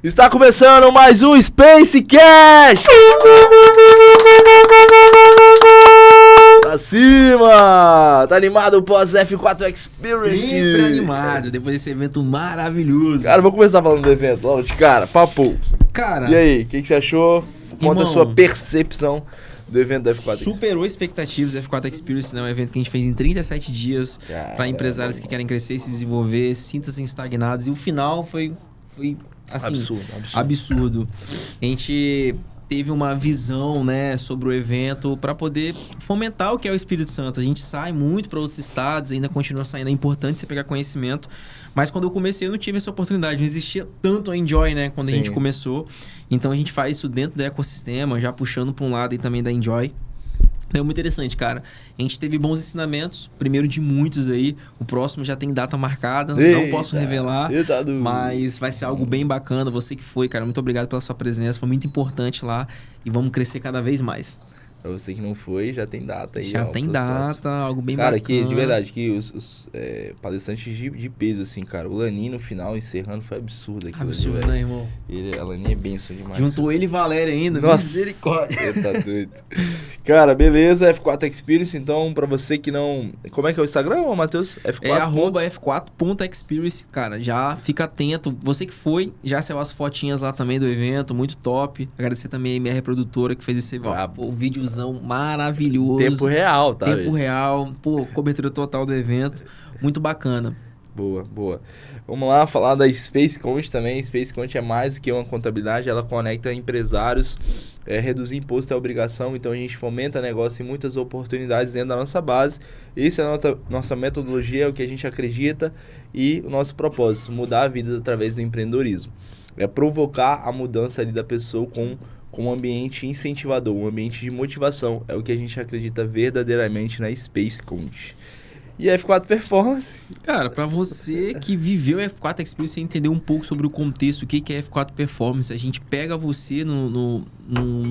Está começando mais um Space Cash! Pra cima! Tá animado pós F4 Experience? Sempre animado, depois desse evento maravilhoso. Cara, vou começar falando do evento logo de cara, papo. Cara, E aí, o que você achou? Conta a irmão, sua percepção do evento da F4 Experience. superou expectativas. F4 Experience, né? Um evento que a gente fez em 37 dias Cara, para empresários que querem crescer e se desenvolver, sintam-se estagnados. E o final foi assim, absurdo. A gente teve uma visão, né, sobre o evento para poder fomentar o que é o Espírito Santo. A gente sai muito para outros estados, ainda continua saindo. É importante você pegar conhecimento. Mas quando eu comecei, eu não tive essa oportunidade. Não existia tanto a Enjoy, né, quando a gente começou. Então a gente faz isso dentro do ecossistema, já puxando para um lado e também da Enjoy. É muito interessante, cara. A gente teve bons ensinamentos, primeiro de muitos aí. O próximo já tem data marcada, não posso revelar, mas vai ser algo bem bacana. Você que foi, cara, muito obrigado pela sua presença, foi muito importante lá e vamos crescer cada vez mais. Pra você que não foi, já tem data aí. Já tem data, algo bem cara, bacana. Cara, de verdade, que os palestrantes de peso, assim, cara. O Laninho no final, encerrando, foi absurdo aquilo. Absurdo, né, irmão? A Laninha é benção demais. Juntou ele e Valéria ainda, nossa, misericórdia. Tá doido. Cara, beleza, F4 Experience, então, pra você que não... Como é que é o Instagram, Matheus? F4. É @f4.experience, cara, já fica atento. Você que foi, já saiu as fotinhas lá também do evento, muito top. Agradecer também a MR Produtora que fez esse vídeozão maravilhoso. Tempo real, tá? Tempo real. Pô, cobertura total do evento. Muito bacana. Boa. Vamos lá falar da Space Count também. Space Count é mais do que uma contabilidade, ela conecta empresários, reduzir imposto é obrigação, então a gente fomenta negócio e muitas oportunidades dentro da nossa base. Essa é a nossa metodologia, é o que a gente acredita e o nosso propósito, mudar a vida através do empreendedorismo. É provocar a mudança ali da pessoa com um ambiente incentivador, um ambiente de motivação. É o que a gente acredita verdadeiramente na Space Count. E a F4 Performance? Cara, pra você que viveu a F4 Experience, você entender um pouco sobre o contexto, o que é F4 Performance, a gente pega você num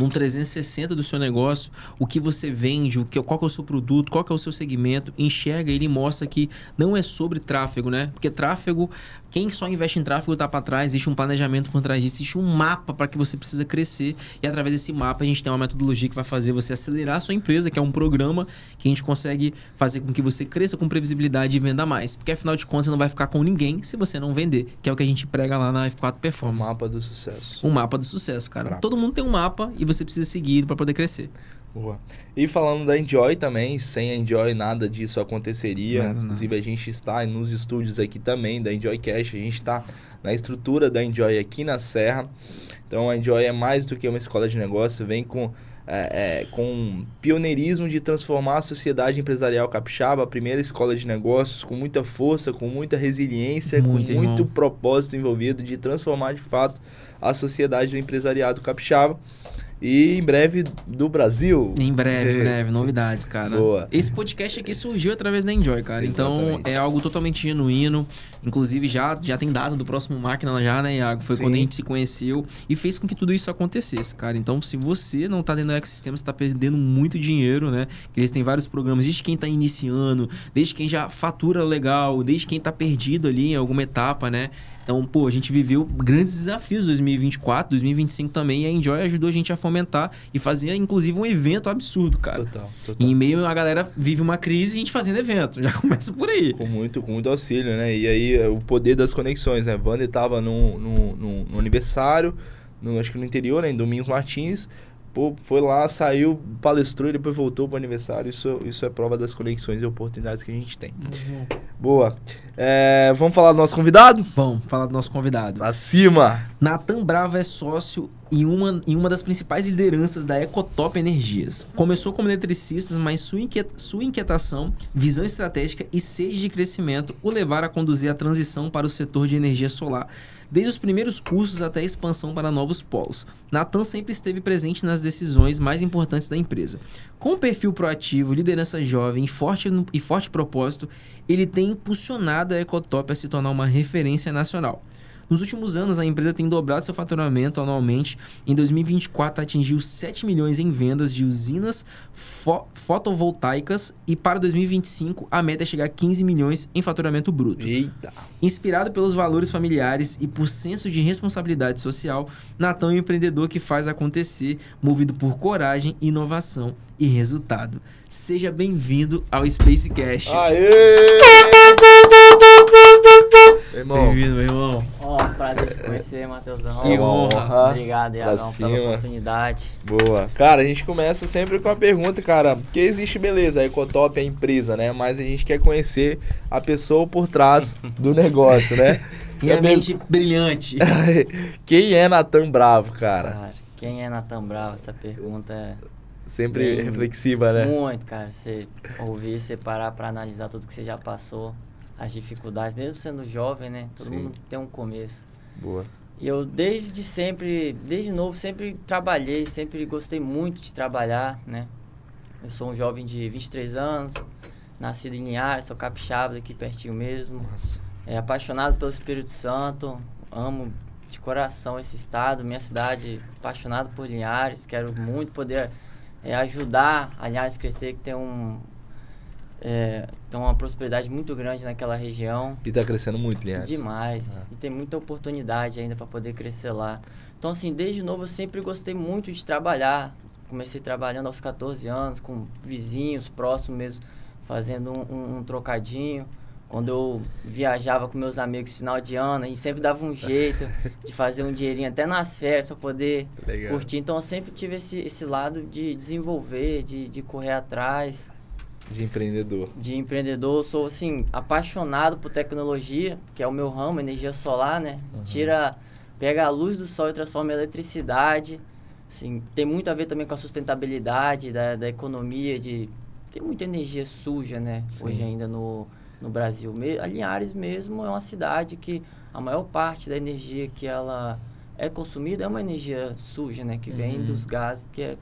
360 do seu negócio, o que você vende, qual que é o seu produto, qual que é o seu segmento, enxerga ele e mostra que não é sobre tráfego, né? Porque tráfego, quem só investe em tráfego tá para trás, existe um planejamento por trás disso, existe um mapa para que você precisa crescer e através desse mapa a gente tem uma metodologia que vai fazer você acelerar a sua empresa, que é um programa que a gente consegue fazer com que você cresça com previsibilidade e venda mais. Porque afinal de contas você não vai ficar com ninguém se você não vender, que é o que a gente prega lá na F4 Performance. O mapa do sucesso. O mapa do sucesso, cara. Todo mundo tem um mapa e você precisa seguir para poder crescer. Boa. E falando da Enjoy também, sem a Enjoy nada disso aconteceria. Nada. Inclusive a gente está nos estúdios aqui também da Enjoy Cash, a gente está na estrutura da Enjoy aqui na Serra. Então a Enjoy é mais do que uma escola de negócio, vem com pioneirismo de transformar a sociedade empresarial capixaba, a primeira escola de negócios, com muita força, com muita resiliência, com muito propósito envolvido de transformar de fato a sociedade do empresariado capixaba. E em breve do Brasil. Em breve, novidades, cara. Boa. Esse podcast aqui surgiu através da Enjoy, cara. Exatamente. Então é algo totalmente genuíno. Inclusive já tem data do próximo máquina já, né, Iago? Foi quando a gente se conheceu e fez com que tudo isso acontecesse, cara. Então se você não tá dentro do ecossistema, você tá perdendo muito dinheiro, né? Porque eles têm vários programas, desde quem tá iniciando, desde quem já fatura legal, desde quem tá perdido ali em alguma etapa, né? Então, pô, a gente viveu grandes desafios em 2024, 2025 também, e a Enjoy ajudou a gente a fomentar e fazer, inclusive, um evento absurdo, cara. Total. E em meio a galera vive uma crise e a gente fazendo evento. Já começa por aí. Com muito auxílio, né? E aí, o poder das conexões, né? Wander tava no aniversário, acho que no interior, né? Em Domingos Martins. Pô, foi lá, saiu, palestrou e depois voltou pro aniversário. Isso é prova das conexões e oportunidades que a gente tem. Boa. Vamos falar do nosso convidado? Vamos falar do nosso convidado. Acima! Natan Brava é sócio em uma das principais lideranças da Ecotop Energias. Começou como eletricista, mas sua inquietação, visão estratégica e sede de crescimento o levaram a conduzir a transição para o setor de energia solar, desde os primeiros cursos até a expansão para novos polos. Natan sempre esteve presente nas decisões mais importantes da empresa. Com um perfil proativo, liderança jovem e forte propósito, ele tem impulsionado a Ecotop a se tornar uma referência nacional. Nos últimos anos, a empresa tem dobrado seu faturamento anualmente. Em 2024, atingiu 7 milhões em vendas de usinas fotovoltaicas e para 2025, a meta é chegar a 15 milhões em faturamento bruto. Eita! Inspirado pelos valores familiares e por senso de responsabilidade social, Natan é um empreendedor que faz acontecer, movido por coragem, inovação e resultado. Seja bem-vindo ao Spacecast. Aê! Irmão. Bem-vindo, meu irmão. Prazer te conhecer, Matheusão. Que honra. Obrigado, Iagão, pela oportunidade. Boa. Cara, a gente começa sempre com a pergunta, cara, porque existe, beleza, a Ecotop é a empresa, né? Mas a gente quer conhecer a pessoa por trás do negócio, né? E a mente brilhante. Quem é Natan Bravo, cara? Quem é Natan Bravo? Essa pergunta é... Sempre reflexiva, né? Muito, cara. Você ouvir, você parar pra analisar tudo que você já passou, as dificuldades, mesmo sendo jovem, né? Todo mundo tem um começo. Boa. E eu desde novo, sempre trabalhei, sempre gostei muito de trabalhar, né? Eu sou um jovem de 23 anos, nascido em Linhares, sou capixaba daqui pertinho mesmo. Nossa. Apaixonado pelo Espírito Santo, amo de coração esse estado, minha cidade, apaixonado por Linhares, quero muito poder ajudar a Linhares a crescer, que tem uma prosperidade muito grande naquela região. E tá crescendo muito, Linhares. Demais. E tem muita oportunidade ainda para poder crescer lá. Então, assim, desde novo eu sempre gostei muito de trabalhar. Comecei trabalhando aos 14 anos, com vizinhos próximos mesmo, fazendo um trocadinho. Quando eu viajava com meus amigos final de ano, a gente sempre dava um jeito de fazer um dinheirinho até nas férias para poder curtir. Então, eu sempre tive esse lado de desenvolver, de correr atrás. De empreendedor. Eu sou, assim, apaixonado por tecnologia, que é o meu ramo, energia solar, né? Pega a luz do sol e transforma em eletricidade. Assim, tem muito a ver também com a sustentabilidade da economia, tem muita energia suja, né? Sim. Hoje ainda no Brasil. A Linhares mesmo é uma cidade que a maior parte da energia que ela é consumida é uma energia suja, né? Que vem dos gases que é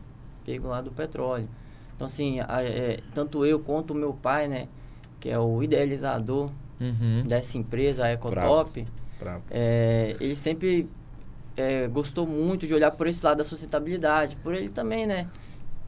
pego lá do petróleo. Então, assim, tanto eu quanto o meu pai, né? Que é o idealizador dessa empresa, a Ecotop. Bravo. Ele sempre gostou muito de olhar por esse lado da sustentabilidade. Por ele também, né?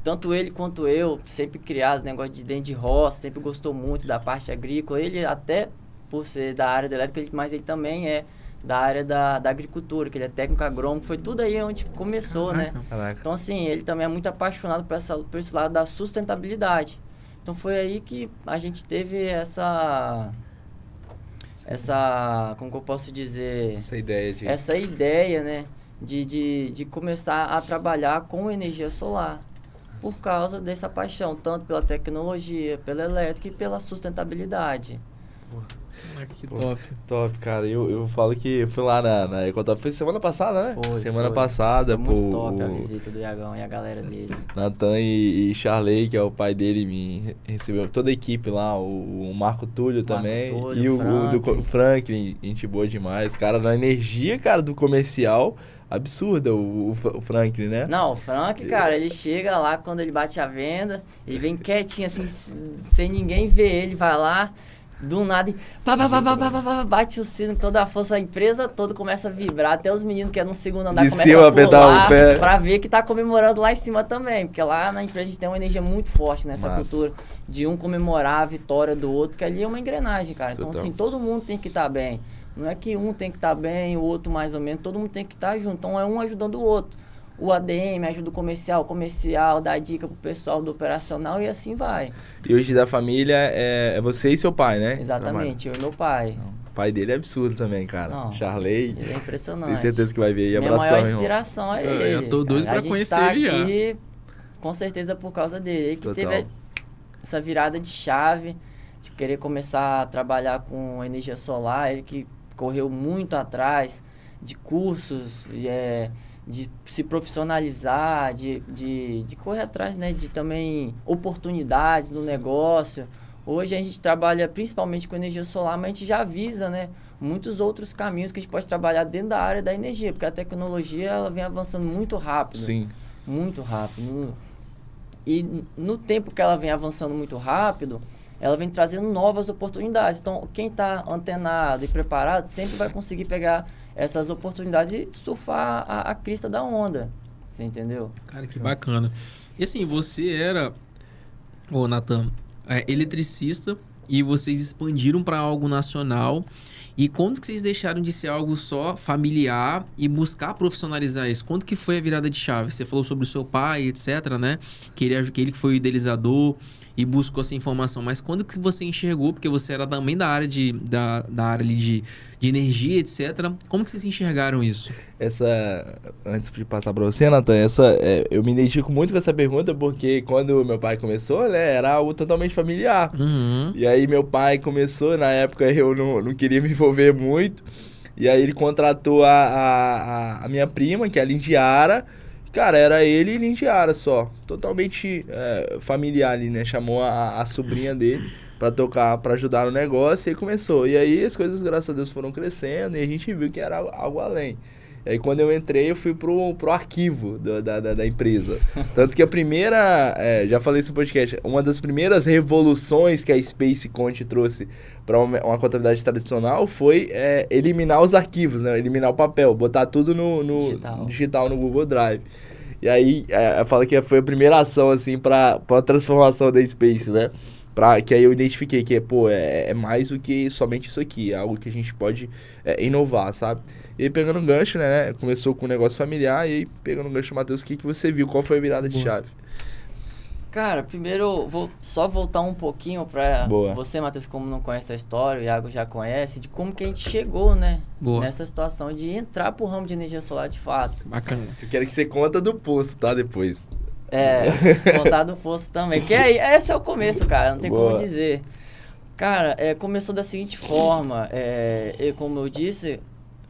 Tanto ele quanto eu, sempre criado negócio de dentro de roça, sempre gostou muito da parte agrícola. Ele até, por ser da área da elétrica, mas ele também é da área da agricultura, que ele é técnico agrônomo. Foi tudo aí onde começou, né? Então, assim, ele também é muito apaixonado por esse lado da sustentabilidade. Então, foi aí que a gente teve essa como que eu posso dizer? Essa ideia, né? De começar a trabalhar com energia solar. Por causa dessa paixão, tanto pela tecnologia, pela elétrica e pela sustentabilidade. Que top. Top, cara. Eu falo que fui lá na Ecotop, foi semana passada, né? Semana passada. Foi muito top a visita do Iagão e a galera dele. Natan e Charley, que é o pai dele, me recebeu. Toda a equipe lá, o Marco Túlio também. E o Franklin, gente boa demais. Cara, na energia, cara, do comercial... Absurda o Franklin, né? Não, o Franklin, cara, ele chega lá quando ele bate a venda, ele vem quietinho, assim, sem ninguém ver ele, vai lá, do nada, e bate o sino com toda a força, a empresa toda começa a vibrar, até os meninos que é no segundo andar começam a pular pra ver que tá comemorando lá em cima também, porque lá na empresa a gente tem uma energia muito forte nessa cultura de um comemorar a vitória do outro, porque ali é uma engrenagem, cara. Então, assim, todo mundo tem que estar bem. Não é que um tem que estar bem, o outro mais ou menos, todo mundo tem que estar junto. Então, é um ajudando o outro. O ADM ajuda o comercial dá dica pro pessoal do operacional e assim vai. E hoje da família é você e seu pai, né? Exatamente, eu e meu pai. O pai dele é absurdo também, cara. Não, Charley. Ele é impressionante. Tenho certeza que vai ver aí. Minha maior inspiração é ele. Eu tô doido pra conhecer ele já. A gente tá aqui, com certeza, por causa dele. Ele que teve essa virada de chave, de querer começar a trabalhar com energia solar. Ele que correu muito atrás de cursos, de se profissionalizar, de correr atrás, né, de também oportunidades no negócio. Hoje a gente trabalha principalmente com energia solar, mas a gente já avisa, né, muitos outros caminhos que a gente pode trabalhar dentro da área da energia, porque a tecnologia ela vem avançando muito rápido. Sim. Muito rápido. E no tempo que ela vem avançando muito rápido, ela vem trazendo novas oportunidades. Então, quem está antenado e preparado sempre vai conseguir pegar essas oportunidades e surfar a crista da onda. Você entendeu? Cara, que bacana. E assim, você era, ô Natan, eletricista e vocês expandiram para algo nacional. E quando que vocês deixaram de ser algo só familiar e buscar profissionalizar isso? Quando que foi a virada de chave? Você falou sobre o seu pai, etc, né? Que ele que foi o idealizador e buscou essa informação. Mas quando que você enxergou, porque você era também da área da área ali de energia, etc. Como que vocês enxergaram isso? Antes de passar para você, Natan, eu me identifico muito com essa pergunta porque quando meu pai começou, né, era algo totalmente familiar. Uhum. E aí meu pai começou, na época eu não queria me envolver muito, e aí ele contratou a minha prima, que é a Lindiara. Cara, era ele e Lindiara só, totalmente familiar ali, né, chamou a sobrinha dele pra tocar, pra ajudar no negócio, e aí começou. E aí as coisas, graças a Deus, foram crescendo e a gente viu que era algo além. E aí quando eu entrei, eu fui pro arquivo da empresa. Tanto que a primeira, já falei isso no podcast, uma das primeiras revoluções que a Space Conte trouxe para uma contabilidade tradicional foi eliminar os arquivos, né? Eliminar o papel, botar tudo no digital no Google Drive. E aí, eu falo que foi a primeira ação, assim, para a transformação da Space, né? Que aí eu identifiquei que, é mais do que somente isso aqui, é algo que a gente pode inovar, sabe? E aí, pegando um gancho, né? Começou com um negócio familiar, e aí, pegando um gancho, Matheus, o que você viu? Qual foi a virada de chave? Cara, primeiro eu vou só voltar um pouquinho pra você, Matheus, como não conhece a história, o Iago já conhece, de como que a gente chegou, né? Nessa situação de entrar pro ramo de energia solar de fato. Bacana. Eu quero que você conta do poço, tá? Depois. Contar do poço também. Que aí, esse é o começo, cara, não tem como dizer. Cara, começou da seguinte forma, como eu disse,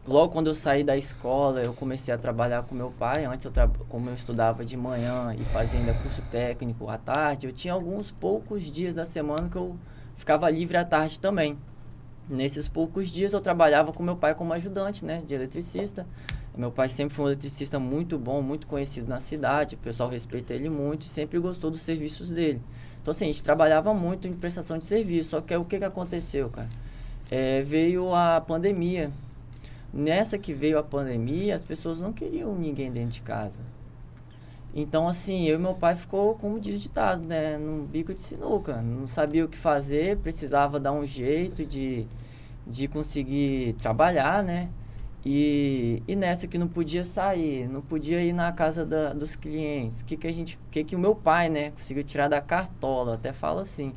logo quando eu saí da escola, eu comecei a trabalhar com meu pai. Antes, como eu estudava de manhã e fazia ainda curso técnico à tarde, eu tinha alguns poucos dias da semana que eu ficava livre à tarde também. Nesses poucos dias, eu trabalhava com meu pai como ajudante, né, de eletricista. Meu pai sempre foi um eletricista muito bom, muito conhecido na cidade, o pessoal respeita ele muito e sempre gostou dos serviços dele. Então, assim, a gente trabalhava muito em prestação de serviço, só que o que aconteceu, cara? Veio a pandemia. Nessa que veio a pandemia, as pessoas não queriam ninguém dentro de casa. Então, assim, eu e meu pai ficou, como diz o ditado, né, num bico de sinuca. Não sabia o que fazer, precisava dar um jeito de conseguir trabalhar, né? E nessa que não podia sair, não podia ir na casa dos clientes. Que o meu pai, né, conseguiu tirar da cartola, até fala assim.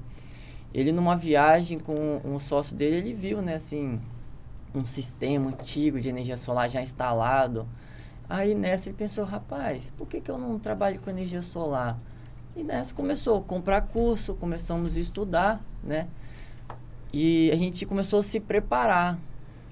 Ele numa viagem com um sócio dele, ele viu, né, assim, um sistema antigo de energia solar já instalado. Aí nessa ele pensou, rapaz, por que eu não trabalho com energia solar? E nessa começou a comprar curso, começamos a estudar, né? E a gente começou a se preparar.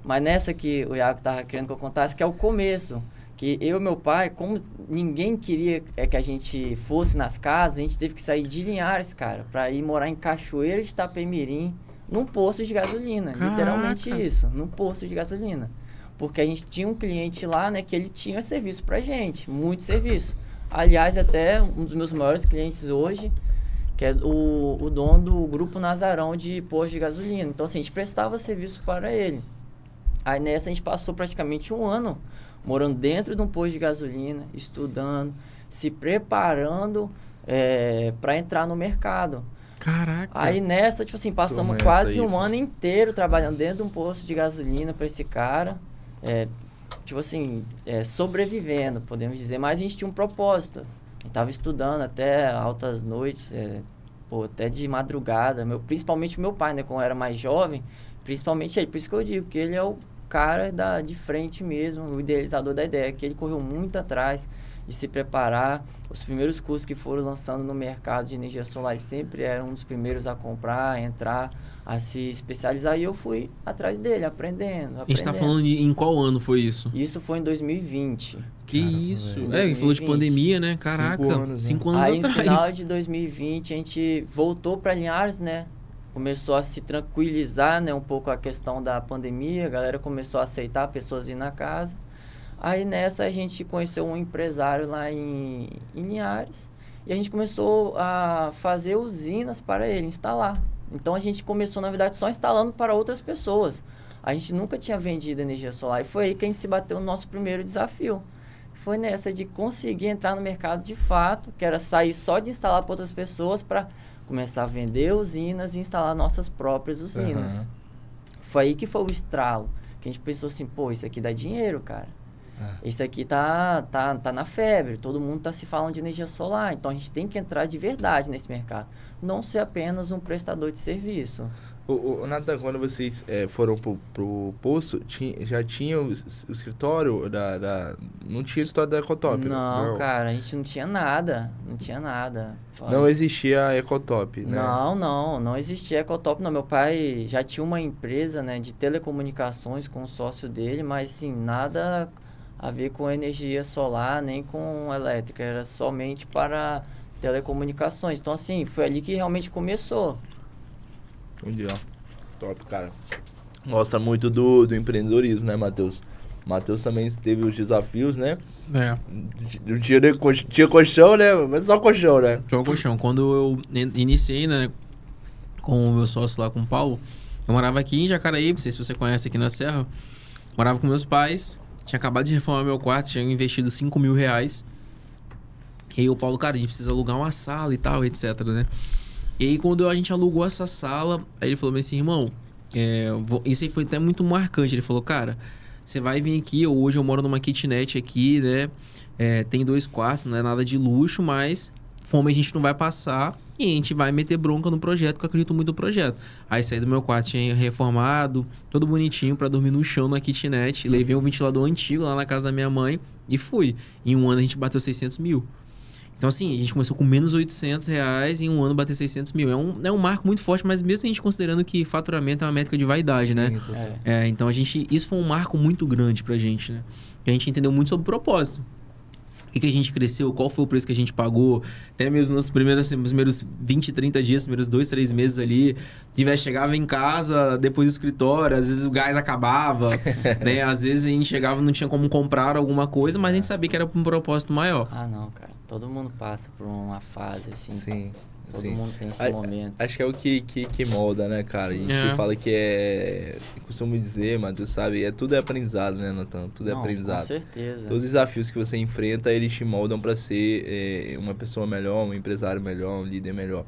Mas nessa que o Iago estava querendo que eu contasse, que é o começo. Que eu e meu pai, como ninguém queria que a gente fosse nas casas, a gente teve que sair de Linhares, cara, para ir morar em Cachoeira de Itapemirim, num posto de gasolina. Caraca. Literalmente isso, num posto de gasolina. Porque a gente tinha um cliente lá, né, que ele tinha serviço pra gente, muito serviço. Aliás, até um dos meus maiores clientes hoje, que é o dono do Grupo Nazarão de posto de gasolina. Então, assim, a gente prestava serviço para ele. Aí nessa a gente passou praticamente um ano morando dentro de um posto de gasolina, estudando, se preparando para entrar no mercado. Caraca! Aí nessa, tipo assim, passamos quase um ano inteiro trabalhando dentro de um posto de gasolina para esse cara. Tipo assim, sobrevivendo, podemos dizer. Mas a gente tinha um propósito. A gente tava estudando até altas noites, até de madrugada. Principalmente o meu pai, né? Quando eu era mais jovem, principalmente ele. Por isso que eu digo que ele é o cara de frente mesmo, o idealizador da ideia, que ele correu muito atrás de se preparar. Os primeiros cursos que foram lançando no mercado de energia solar, ele sempre era um dos primeiros a comprar, a entrar, a se especializar, e eu fui atrás dele, aprendendo. A gente tá falando em qual ano foi isso? Isso foi em 2020. Que cara, isso? Ele falou de pandemia, né? Caraca, 5 anos aí, atrás. Aí, no final de 2020, a gente voltou para Linhares, né? Começou a se tranquilizar, né, um pouco a questão da pandemia, a galera começou a aceitar pessoas ir na casa. Aí nessa a gente conheceu um empresário lá em Linhares e a gente começou a fazer usinas para ele instalar. Então a gente começou, na verdade, só instalando para outras pessoas. A gente nunca tinha vendido energia solar e foi aí que a gente se bateu no nosso primeiro desafio. Foi nessa de conseguir entrar no mercado de fato, que era sair só de instalar para outras pessoas para começar a vender usinas e instalar nossas próprias usinas. Foi aí que foi o estralo, que a gente pensou assim, pô, isso aqui dá dinheiro, cara. Isso aqui tá na febre, todo mundo tá se falando de energia solar, então a gente tem que entrar de verdade nesse mercado, não ser apenas um prestador de serviço. Nathan, quando vocês foram pro posto, já tinha o escritório não tinha o escritório da Ecotop? Não, cara, a gente não tinha nada. Não existia a Ecotop, né? Não existia a Ecotop, não. Meu pai já tinha uma empresa, né, de telecomunicações com o sócio dele, mas, assim, nada a ver com energia solar, nem com elétrica, era somente para telecomunicações. Então, assim, foi ali que realmente começou. Entendi, ó. Top, cara. Gosta muito do empreendedorismo, né, Matheus? Matheus também teve os desafios, né? Não tinha colchão, né? Mas só colchão, né? Só colchão. Quando eu iniciei, né, com o meu sócio lá, com o Paulo, eu morava aqui em Jacareí, não sei se você conhece, aqui na Serra. Morava com meus pais, tinha acabado de reformar meu quarto, tinha investido R$5.000. E aí o Paulo, cara, a gente precisa alugar uma sala e tal, etc, né? E aí, quando a gente alugou essa sala, aí ele falou assim, irmão, isso aí foi até muito marcante. Ele falou, cara, você vai vir aqui, hoje eu moro numa kitnet aqui, né? Tem 2 quartos, não é nada de luxo, mas fome a gente não vai passar e a gente vai meter bronca no projeto, porque eu acredito muito no projeto. Aí saí do meu quarto, tinha reformado, todo bonitinho, pra dormir no chão na kitnet. Levei um ventilador antigo lá na casa da minha mãe e fui. Em um ano a gente bateu 600 mil. Então, assim, a gente começou com menos R$800 e em um ano bater 600 mil. É um marco muito forte, mas mesmo a gente considerando que faturamento é uma métrica de vaidade, né? Então, isso foi um marco muito grande pra gente, né? A gente entendeu muito sobre o propósito. O que a gente cresceu, qual foi o preço que a gente pagou. Até mesmo nos primeiros 20, 30 dias, primeiros 2, 3 meses ali, chegava em casa, depois do escritório, às vezes o gás acabava, né? Às vezes a gente chegava e não tinha como comprar alguma coisa, mas a gente sabia que era para um propósito maior. Ah, não, cara. Todo mundo passa por uma fase assim. Sim. Todo mundo tem esse momento. Acho que é o que molda, né, cara? A gente fala que eu costumo dizer, Matheus, sabe? Tudo é aprendizado, né, Nathan? Tudo é aprendizado. Com certeza. Todos os desafios que você enfrenta, eles te moldam pra ser uma pessoa melhor, um empresário melhor, um líder melhor.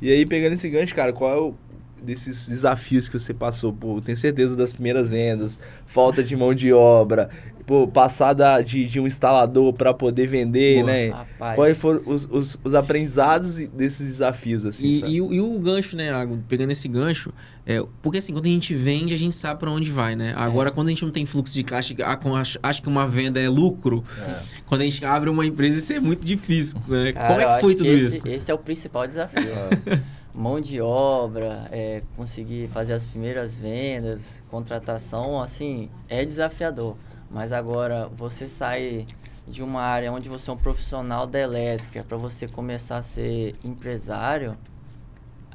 E aí, pegando esse gancho, cara, qual é o desses desafios que você passou? Pô, tenho certeza das primeiras vendas, falta de mão de obra, pô, passar de um instalador para poder vender, né? Rapaz. Quais foram os aprendizados desses desafios, assim, e o gancho, né, Iago? Pegando esse gancho, porque assim, quando a gente vende, a gente sabe para onde vai, né? Agora, quando a gente não tem fluxo de caixa, acha que uma venda é lucro, quando a gente abre uma empresa, isso é muito difícil, né? Cara, como é que foi tudo isso? Esse é o principal desafio. Mão de obra, conseguir fazer as primeiras vendas, contratação, assim, é desafiador. Mas agora, você sai de uma área onde você é um profissional da elétrica para você começar a ser empresário,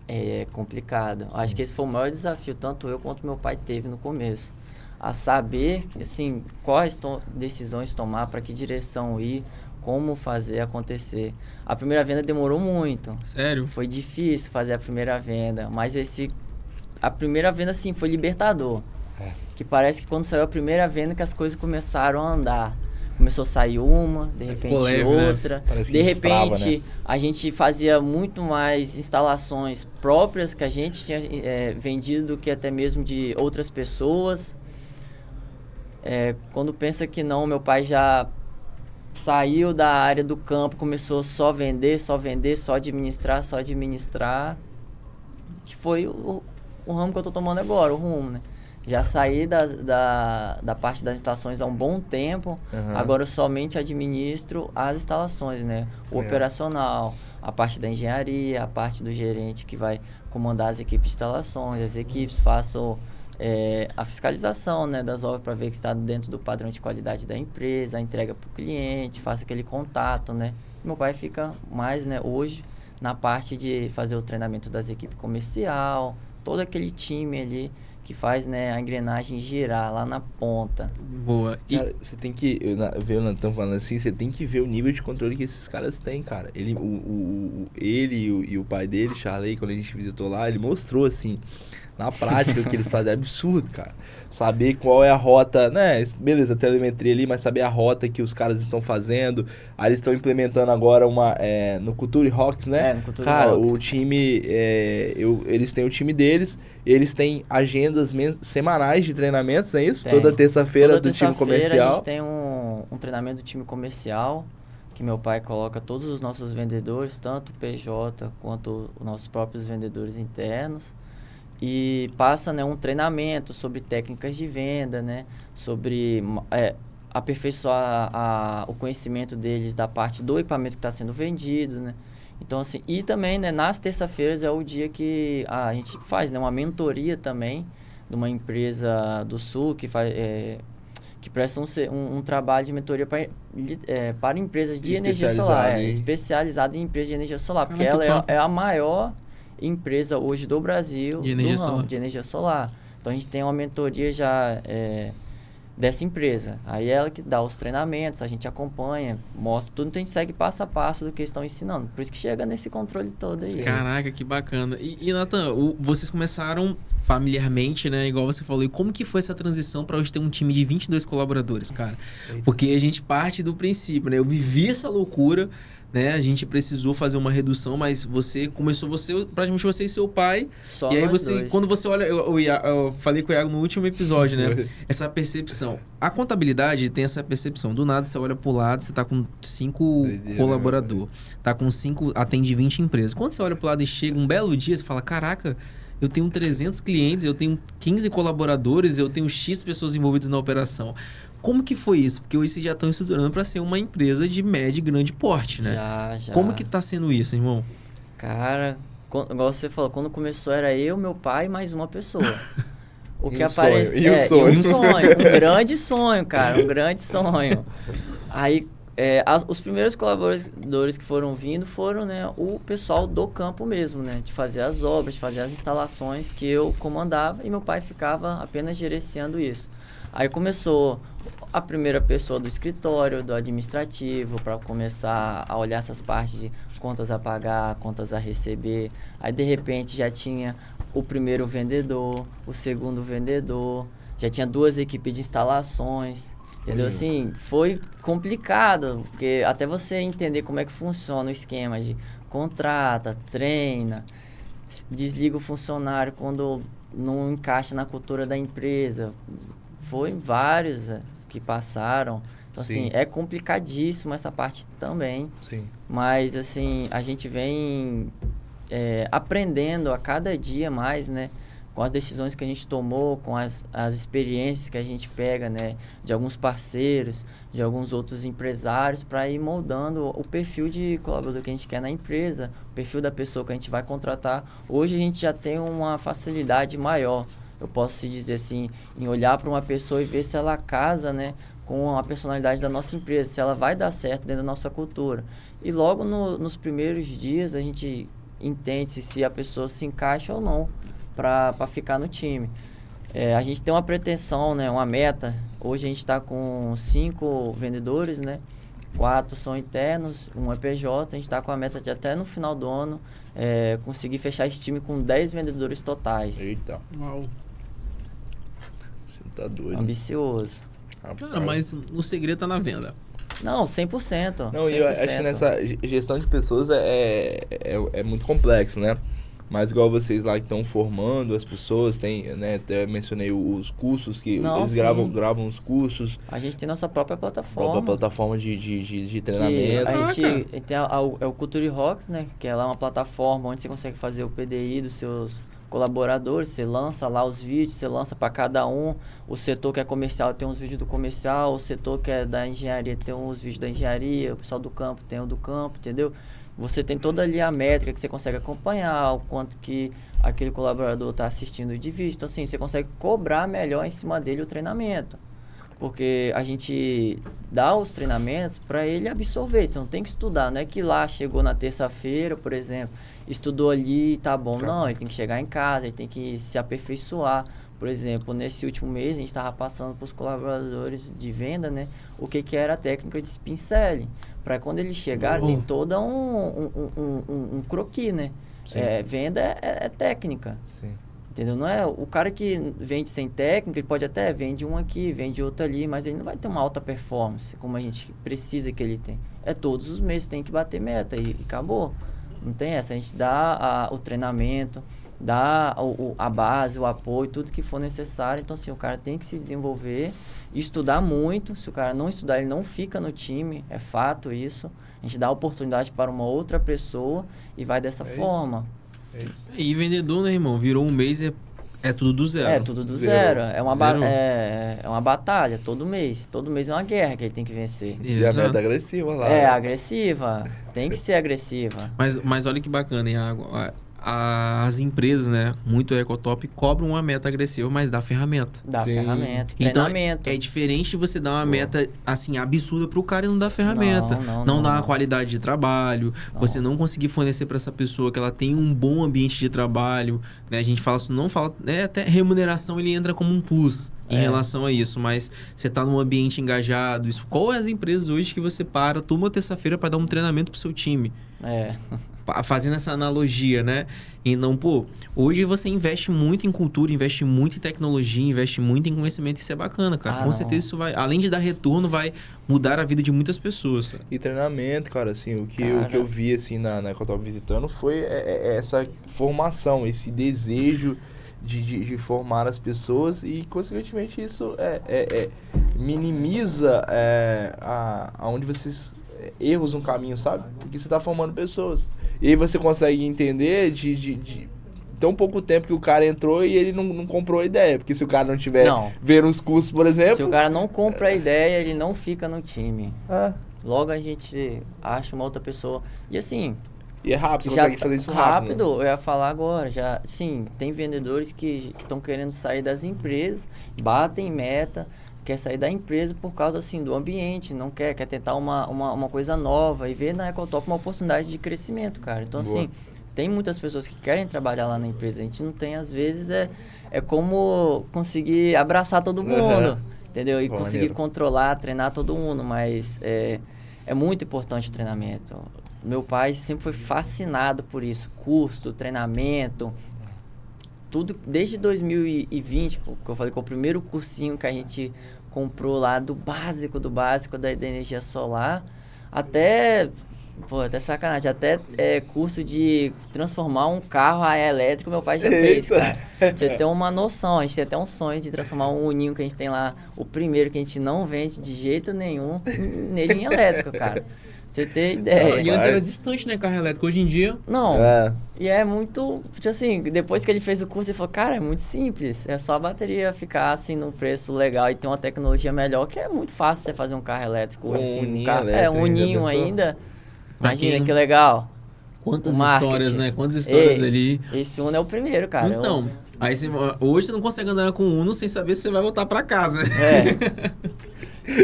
é complicado. Sim. Acho que esse foi o maior desafio, tanto eu quanto meu pai teve no começo. A saber, assim, quais decisões tomar, para que direção ir, como fazer acontecer. A primeira venda demorou muito. Sério? Foi difícil fazer a primeira venda, mas a primeira venda, sim, foi libertador. Que parece que quando saiu a primeira venda que as coisas começaram a andar. Começou a sair uma, de repente leve, outra. Né? De repente, né? A gente fazia muito mais instalações próprias que a gente tinha vendido do que até mesmo de outras pessoas. Quando pensa que não, meu pai já saiu da área do campo, começou só vender, só administrar. Que foi o ramo que eu tô tomando agora, o rumo, né? Já saí da parte das instalações há um bom tempo, agora eu somente administro as instalações, né? O operacional, a parte da engenharia, a parte do gerente que vai comandar as equipes de instalações, as equipes, faço a fiscalização, né, das obras para ver que está dentro do padrão de qualidade da empresa, a entrega para o cliente, faço aquele contato, né? Meu pai fica mais, né, hoje na parte de fazer o treinamento das equipes comercial, todo aquele time ali que faz, né, a engrenagem girar lá na ponta. Boa. E cara, você tem que ver o Nathan falando assim, você tem que ver o nível de controle que esses caras têm, cara. Ele e o pai dele, Charley, quando a gente visitou lá, ele mostrou assim Na prática, o que eles fazem é absurdo, cara. Saber qual é a rota, né? Beleza, telemetria ali, mas saber a rota que os caras estão fazendo. Aí eles estão implementando agora no Culture Rocks, né? No Culture Cara, Rocks. o time, eles têm o time deles, eles têm agendas semanais de treinamentos, não é isso? Toda terça-feira do time comercial. A gente tem um treinamento do time comercial, que meu pai coloca todos os nossos vendedores, tanto o PJ quanto os nossos próprios vendedores internos, e passa, né, um treinamento sobre técnicas de venda, né, sobre aperfeiçoar o conhecimento deles da parte do equipamento que está sendo vendido, né. Então, assim, e também, né, nas terças-feiras é o dia que a gente faz, né, uma mentoria também de uma empresa do Sul que faz... que prestam um trabalho de mentoria para empresas de energia solar, especializada em empresas de energia solar, porque ela é a maior empresa hoje do Brasil de energia solar. Então a gente tem uma mentoria já dessa empresa. Aí ela que dá os treinamentos, a gente acompanha, mostra tudo, então a gente segue passo a passo do que eles estão ensinando. Por isso que chega nesse controle todo aí. Caraca, que bacana. E Nathan, vocês começaram familiarmente, né? Igual você falou. E como que foi essa transição para hoje ter um time de 22 colaboradores, cara? Porque a gente parte do princípio, né? Eu vivi essa loucura, né? A gente precisou fazer uma redução, mas praticamente você e seu pai. Só e aí nós dois. Quando você olha, eu falei com o Iago no último episódio, né? Essa percepção. A contabilidade tem essa percepção. Do nada você olha pro lado, você tá com 5 colaboradores. Tá com 5, atende 20 empresas. Quando você olha pro lado e chega um belo dia, você fala, caraca, eu tenho 300 clientes, eu tenho 15 colaboradores, eu tenho X pessoas envolvidas na operação. Como que foi isso? Porque hoje vocês já estão estruturando para ser uma empresa de médio e grande porte, né? Já. Como que tá sendo isso, irmão? Cara, igual você falou, quando começou era eu, meu pai e mais uma pessoa. O que aparece... E um sonho. Um grande sonho, cara. Um grande sonho. Aí, os primeiros colaboradores que foram vindo foram, né, o pessoal do campo mesmo, né? De fazer as obras, de fazer as instalações que eu comandava e meu pai ficava apenas gerenciando isso. Aí começou a primeira pessoa do escritório, do administrativo, para começar a olhar essas partes de contas a pagar, contas a receber. Aí, de repente, já tinha o primeiro vendedor, o segundo vendedor, já tinha 2 equipes de instalações, entendeu? Assim, foi complicado, porque até você entender como é que funciona o esquema de contrata, treina, desliga o funcionário quando não encaixa na cultura da empresa. Foi vários que passaram. Então, assim, é complicadíssimo essa parte também. Sim. Mas, assim, a gente vem aprendendo a cada dia mais, né? Com as decisões que a gente tomou, com as experiências que a gente pega, né? De alguns parceiros, de alguns outros empresários, para ir moldando o perfil de colaborador que a gente quer na empresa, o perfil da pessoa que a gente vai contratar. Hoje a gente já tem uma facilidade maior. Eu posso te dizer assim, em olhar para uma pessoa e ver se ela casa, né, com a personalidade da nossa empresa, se ela vai dar certo dentro da nossa cultura. E logo nos primeiros dias a gente entende se a pessoa se encaixa ou não para ficar no time. A gente tem uma pretensão, né, uma meta. Hoje a gente está com 5 vendedores, né, 4 são internos, 1 é PJ. A gente está com a meta de até no final do ano conseguir fechar esse time com 10 vendedores totais. Eita. Uau. Você tá doido. Ambicioso. Cara, mas o segredo tá na venda. Não, 100%. Não, 100%. Eu acho que nessa gestão de pessoas é muito complexo, né? Mas igual vocês lá que estão formando as pessoas, tem, né? Até mencionei os cursos que eles gravam os cursos. A gente tem nossa própria plataforma. Própria plataforma de treinamento. A gente tem o Culture Rocks, né? Que é lá uma plataforma onde você consegue fazer o PDI dos seus colaboradores. Você lança lá os vídeos, você lança para cada um. O setor que é comercial tem uns vídeos do comercial, o setor que é da engenharia tem uns vídeos da engenharia, o pessoal do campo tem o do campo, entendeu? Você tem toda ali a métrica que você consegue acompanhar, o quanto que aquele colaborador está assistindo de vídeo. Então, assim, você consegue cobrar melhor em cima dele o treinamento. Porque a gente dá os treinamentos para ele absorver. Então, tem que estudar. Não é que lá chegou na terça-feira, por exemplo, estudou ali e tá bom. Não, ele tem que chegar em casa, ele tem que se aperfeiçoar. Por exemplo, nesse último mês, a gente estava passando para os colaboradores de venda, né, o que era a técnica de spin selling. Para quando eles chegarem, tem todo um croquis, né? Venda é técnica. Sim. Entendeu? Não é o cara que vende sem técnica, ele pode até vende um aqui, vende outro ali, mas ele não vai ter uma alta performance como a gente precisa que ele tenha. É todos os meses tem que bater meta e acabou. Não tem essa. A gente dá o treinamento, dá a base, o apoio, tudo que for necessário. Então, assim, o cara tem que se desenvolver, estudar muito. Se o cara não estudar, ele não fica no time. É fato isso. A gente dá a oportunidade para uma outra pessoa e vai dessa forma. Isso. E vendedor, né, irmão? Virou um mês é tudo do zero. É tudo do zero. É uma batalha todo mês. Todo mês é uma guerra que ele tem que vencer. E a meta agressiva lá. É, agressiva. Tem que ser agressiva. Mas olha que bacana, hein? As empresas, né? Muito Ecotop cobram uma meta agressiva, mas dá ferramenta. Dá ferramenta, então, treinamento. É diferente de você dar uma meta, assim, absurda pro cara e não dar ferramenta. Não dar uma qualidade de trabalho. Você não conseguir fornecer para essa pessoa que ela tem um bom ambiente de trabalho. Né? A gente fala isso, não fala... Né? Até remuneração, ele entra como um plus em relação a isso. Mas você tá num ambiente engajado. Qual é as empresas hoje que você para toda uma terça-feira para dar um treinamento pro seu time? Fazendo essa analogia, né? Então, pô, hoje você investe muito em cultura, investe muito em tecnologia, investe muito em conhecimento, isso é bacana, cara. Com certeza isso vai, além de dar retorno, vai mudar a vida de muitas pessoas. Sabe? E treinamento, cara, assim, o que eu vi, assim, na que eu tava visitando foi essa formação, esse desejo de formar as pessoas e, consequentemente, isso minimiza aonde vocês... erros no caminho, sabe? Porque você tá formando pessoas. E aí você consegue entender de tão pouco tempo que o cara entrou e ele não comprou a ideia. Porque se o cara não tiver vendo os cursos, por exemplo... Se o cara não compra a ideia, ele não fica no time. Logo a gente acha uma outra pessoa. E assim... E é rápido, você consegue fazer isso rápido. Eu ia falar agora. Sim, tem vendedores que estão querendo sair das empresas, batem meta... quer sair da empresa por causa, assim, do ambiente, não quer tentar uma coisa nova e ver na Ecotop uma oportunidade de crescimento, cara. Então, assim, tem muitas pessoas que querem trabalhar lá na empresa. A gente não tem, às vezes, é como conseguir abraçar todo mundo, entendeu? E conseguir controlar, treinar todo mundo, mas é muito importante o treinamento. Meu pai sempre foi fascinado por isso, curso, treinamento... Tudo, desde 2020, que eu falei que é o primeiro cursinho que a gente comprou lá, do básico da energia solar, até sacanagem, até curso de transformar um carro a elétrico, meu pai já fez, cara. Pra você ter uma noção, a gente tem até um sonho de transformar um uninho que a gente tem lá, o primeiro que a gente não vende de jeito nenhum, nele em elétrico, cara. Você ter ideia. E antes era distante, né, carro elétrico. Hoje em dia... Não. E é muito... Tipo assim, depois que ele fez o curso, ele falou, cara, é muito simples. É só a bateria ficar, assim, num preço legal e ter uma tecnologia melhor, que é muito fácil você fazer um carro elétrico hoje. Assim, um uninho ainda. Imagina que legal. Quantas histórias, né? Quantas histórias ali. Esse Uno é o primeiro, cara. Então, aí hoje você não consegue andar com o Uno sem saber se você vai voltar pra casa.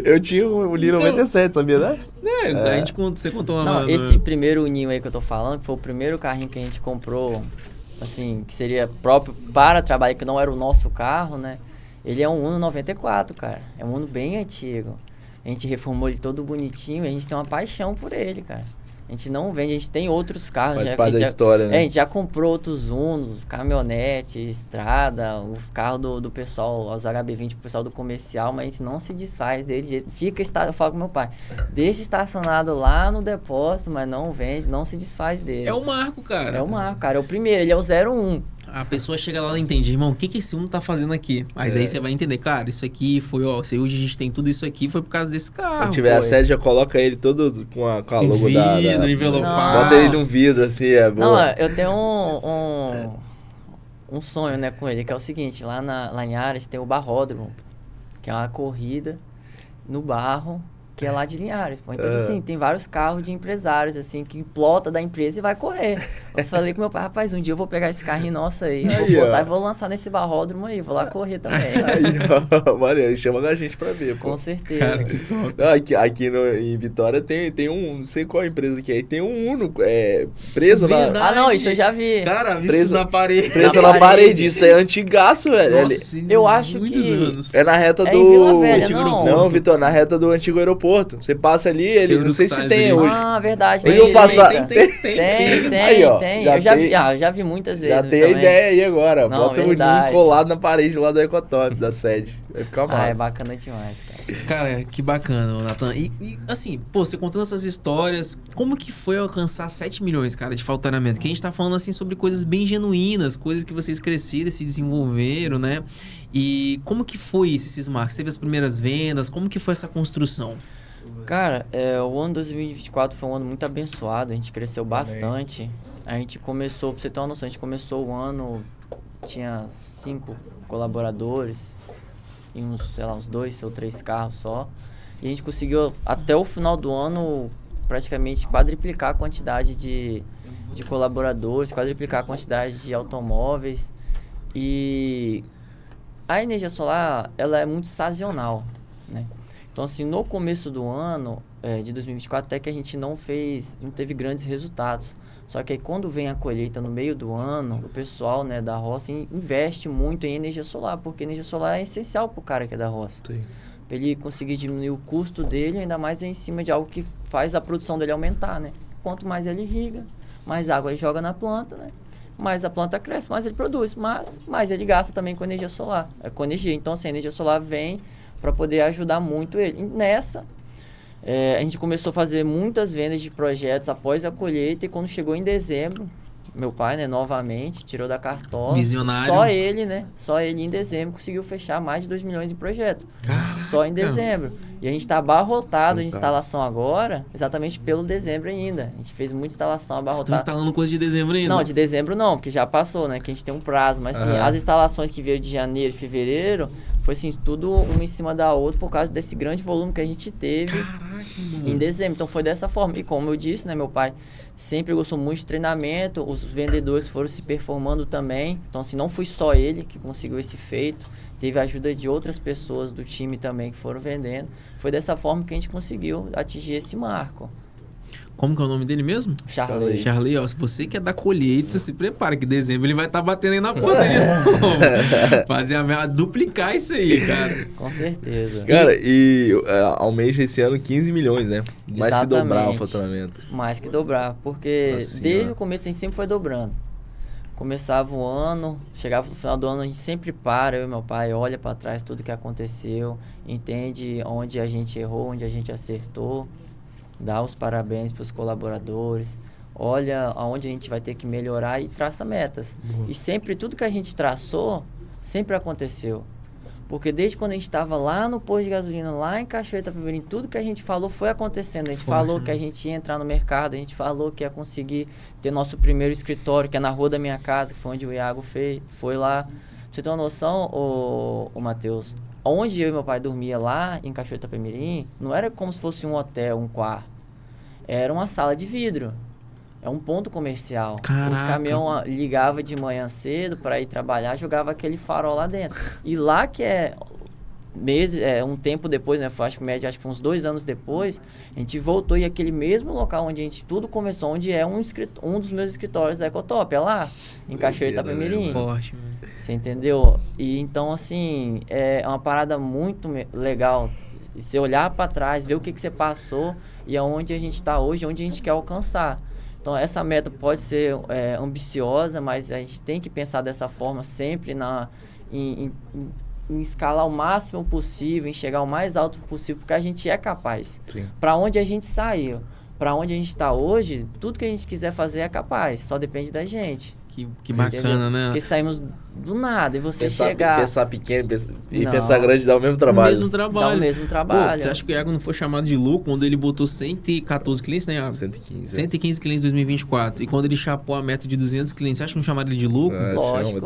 Eu tinha o Nino 97, sabia dessa? Você contou uma... Não, esse primeiro Uninho aí que eu tô falando, que foi o primeiro carrinho que a gente comprou, assim, que seria próprio para trabalhar, que não era o nosso carro, né? Ele é um Uno 94, cara. É um Uno bem antigo. A gente reformou ele todo bonitinho e a gente tem uma paixão por ele, cara. A gente não vende, a gente tem outros carros. Faz parte da história, né? A gente já comprou outros Unos, caminhonete, estrada, os carros do pessoal, os HB20 pro pessoal do comercial, mas a gente não se desfaz dele. Eu falo com meu pai, deixa estacionado lá no depósito, mas não vende, não se desfaz dele. É o marco, cara. É o marco, cara. É o primeiro, ele é o 01. A pessoa chega lá e entende, irmão, o que esse Uno tá fazendo aqui? Mas aí você vai entender, cara, isso aqui foi, hoje a gente tem tudo isso aqui, foi por causa desse carro. Se tiver a série, já coloca ele todo com a logo vidro, envelopado. Bota ele num vidro, assim, é bom. Não, eu tenho um sonho, né, com ele, que é o seguinte, lá em Ares tem o Barródromo, que é uma corrida no barro, que é lá de Linhares, pô. Então, assim, tem vários carros de empresários, assim, que implota da empresa e vai correr. Eu falei com meu pai, rapaz, um dia eu vou pegar esse carrinho nosso aí, vou botar e vou lançar nesse barródromo aí, vou lá correr também. Aí, ó, maneiro, chama a gente pra ver, pô. Com certeza. Cara, aqui em Vitória tem um, não sei qual empresa que é, tem um Uno preso lá. Não, isso eu já vi. Cara, preso na parede. Preso na parede, isso é antigaço, velho. Nossa, eu acho que... É na reta do... Vila Velha, não. Não, Vitor, na reta do antigo aeroporto. aeroporto. Você passa ali, ele não sei se tem hoje. Ah, verdade. Tem, passar. Tem. Aí, ó, Eu já vi muitas vezes. Já tem a ideia aí agora. Não, bota o ninho colado na parede lá do Ecotop, da sede. Vai ficar massa. É bacana demais, cara. Cara, que bacana, Nathan. E assim, pô, você contando essas histórias, como que foi alcançar 7 milhões, cara, de faturamento? Que a gente tá falando, assim, sobre coisas bem genuínas, coisas que vocês cresceram, se desenvolveram, né? E como que foi isso, esses marcos? Teve as primeiras vendas? Como que foi essa construção? Cara, o ano 2024 foi um ano muito abençoado, a gente cresceu bastante. A gente começou, pra você ter uma noção, a gente começou o ano, tinha 5 colaboradores e uns 2 ou 3 carros só. E a gente conseguiu, até o final do ano, praticamente quadriplicar a quantidade de colaboradores, quadriplicar a quantidade de automóveis. E a energia solar, ela é muito sazonal, né? Então, assim, no começo do ano, de 2024, até que a gente não teve grandes resultados. Só que aí, quando vem a colheita no meio do ano, o pessoal, né, da roça investe muito em energia solar, porque energia solar é essencial para o cara que é da roça. Sim. Para ele conseguir diminuir o custo dele, ainda mais em cima de algo que faz a produção dele aumentar, né? Quanto mais ele irriga, mais água ele joga na planta, né? Mais a planta cresce, mais ele produz, mas mais ele gasta também com energia solar, com energia. Então, assim, a energia solar vem para poder ajudar muito ele. E nessa, a gente começou a fazer muitas vendas de projetos após a colheita, e quando chegou em dezembro, meu pai, né, novamente, tirou da cartola. Visionário. Só ele, né? Só ele em dezembro conseguiu fechar mais de 2 milhões em projeto. Caraca. Só em dezembro. E a gente está abarrotado de instalação agora, exatamente pelo dezembro ainda. A gente fez muita instalação abarrotada. Vocês estão instalando coisa de dezembro ainda? Não, de dezembro não, porque já passou, né? Que a gente tem um prazo. Mas assim, as instalações que vieram de janeiro e fevereiro, foi assim, tudo uma em cima da outra por causa desse grande volume que a gente teve em dezembro. Então foi dessa forma. E como eu disse, né, meu pai sempre gostou muito de treinamento, os vendedores foram se performando também. Então, assim, não foi só ele que conseguiu esse feito, teve a ajuda de outras pessoas do time também que foram vendendo. Foi dessa forma que a gente conseguiu atingir esse marco. Como que é o nome dele mesmo? Charley. Charley, ó, se você quer dar colheita, se prepara, que em dezembro ele vai estar batendo aí na porta de novo. Fazer duplicar isso aí, cara. Com certeza. Cara, e almeja esse ano 15 milhões, né? Mais Exatamente. que dobrar o faturamento. Mais que dobrar, porque Assim, desde o começo a gente sempre foi dobrando. Começava o ano, chegava no final do ano, a gente sempre para, eu e meu pai, olha para trás tudo que aconteceu, entende onde a gente errou, onde a gente acertou, dá os parabéns para os colaboradores, olha aonde a gente vai ter que melhorar e traça metas. E sempre, tudo que a gente traçou, sempre aconteceu. Porque desde quando a gente estava lá no posto de gasolina, lá em Cachoeira Itapemirim, tudo que a gente falou foi acontecendo. A gente falou que a gente ia entrar no mercado, a gente falou que ia conseguir ter nosso primeiro escritório, que é na rua da minha casa, que foi onde o Iago foi lá. Pra você ter uma noção, ô Matheus, onde eu e meu pai dormia lá em Cachoeira Itapemirim, não era como se fosse um hotel, um quarto. Era uma sala de vidro. É um ponto comercial. Caraca. Os caminhões ligavam de manhã cedo para ir trabalhar, jogava aquele farol lá dentro. E lá que um tempo depois, né? Acho que foi uns 2 anos depois, a gente voltou e aquele mesmo local onde a gente tudo começou, onde é um dos meus escritórios da Ecotop, é lá, em Cachoeira Itapemirim. Forte, mano. Você entendeu? E então, assim, é uma parada muito legal. Você olhar para trás, ver o que você passou e aonde a gente está hoje, onde a gente quer alcançar. Então, essa meta pode ser ambiciosa, mas a gente tem que pensar dessa forma sempre em escalar o máximo possível, em chegar o mais alto possível, porque a gente é capaz. Para onde a gente saiu, para onde a gente está hoje, tudo que a gente quiser fazer é capaz, só depende da gente. Que bacana, entendeu? Né? Porque saímos do nada e você pensar pequeno e pensar grande dá o mesmo trabalho. Dá o mesmo trabalho. Pô, você acha que o Iago não foi chamado de louco quando ele botou 114 clientes, né, Iago? 115. 115 clientes em 2024. E quando ele chapou a meta de 200 clientes, você acha que não chamaram ele de louco? Lógico.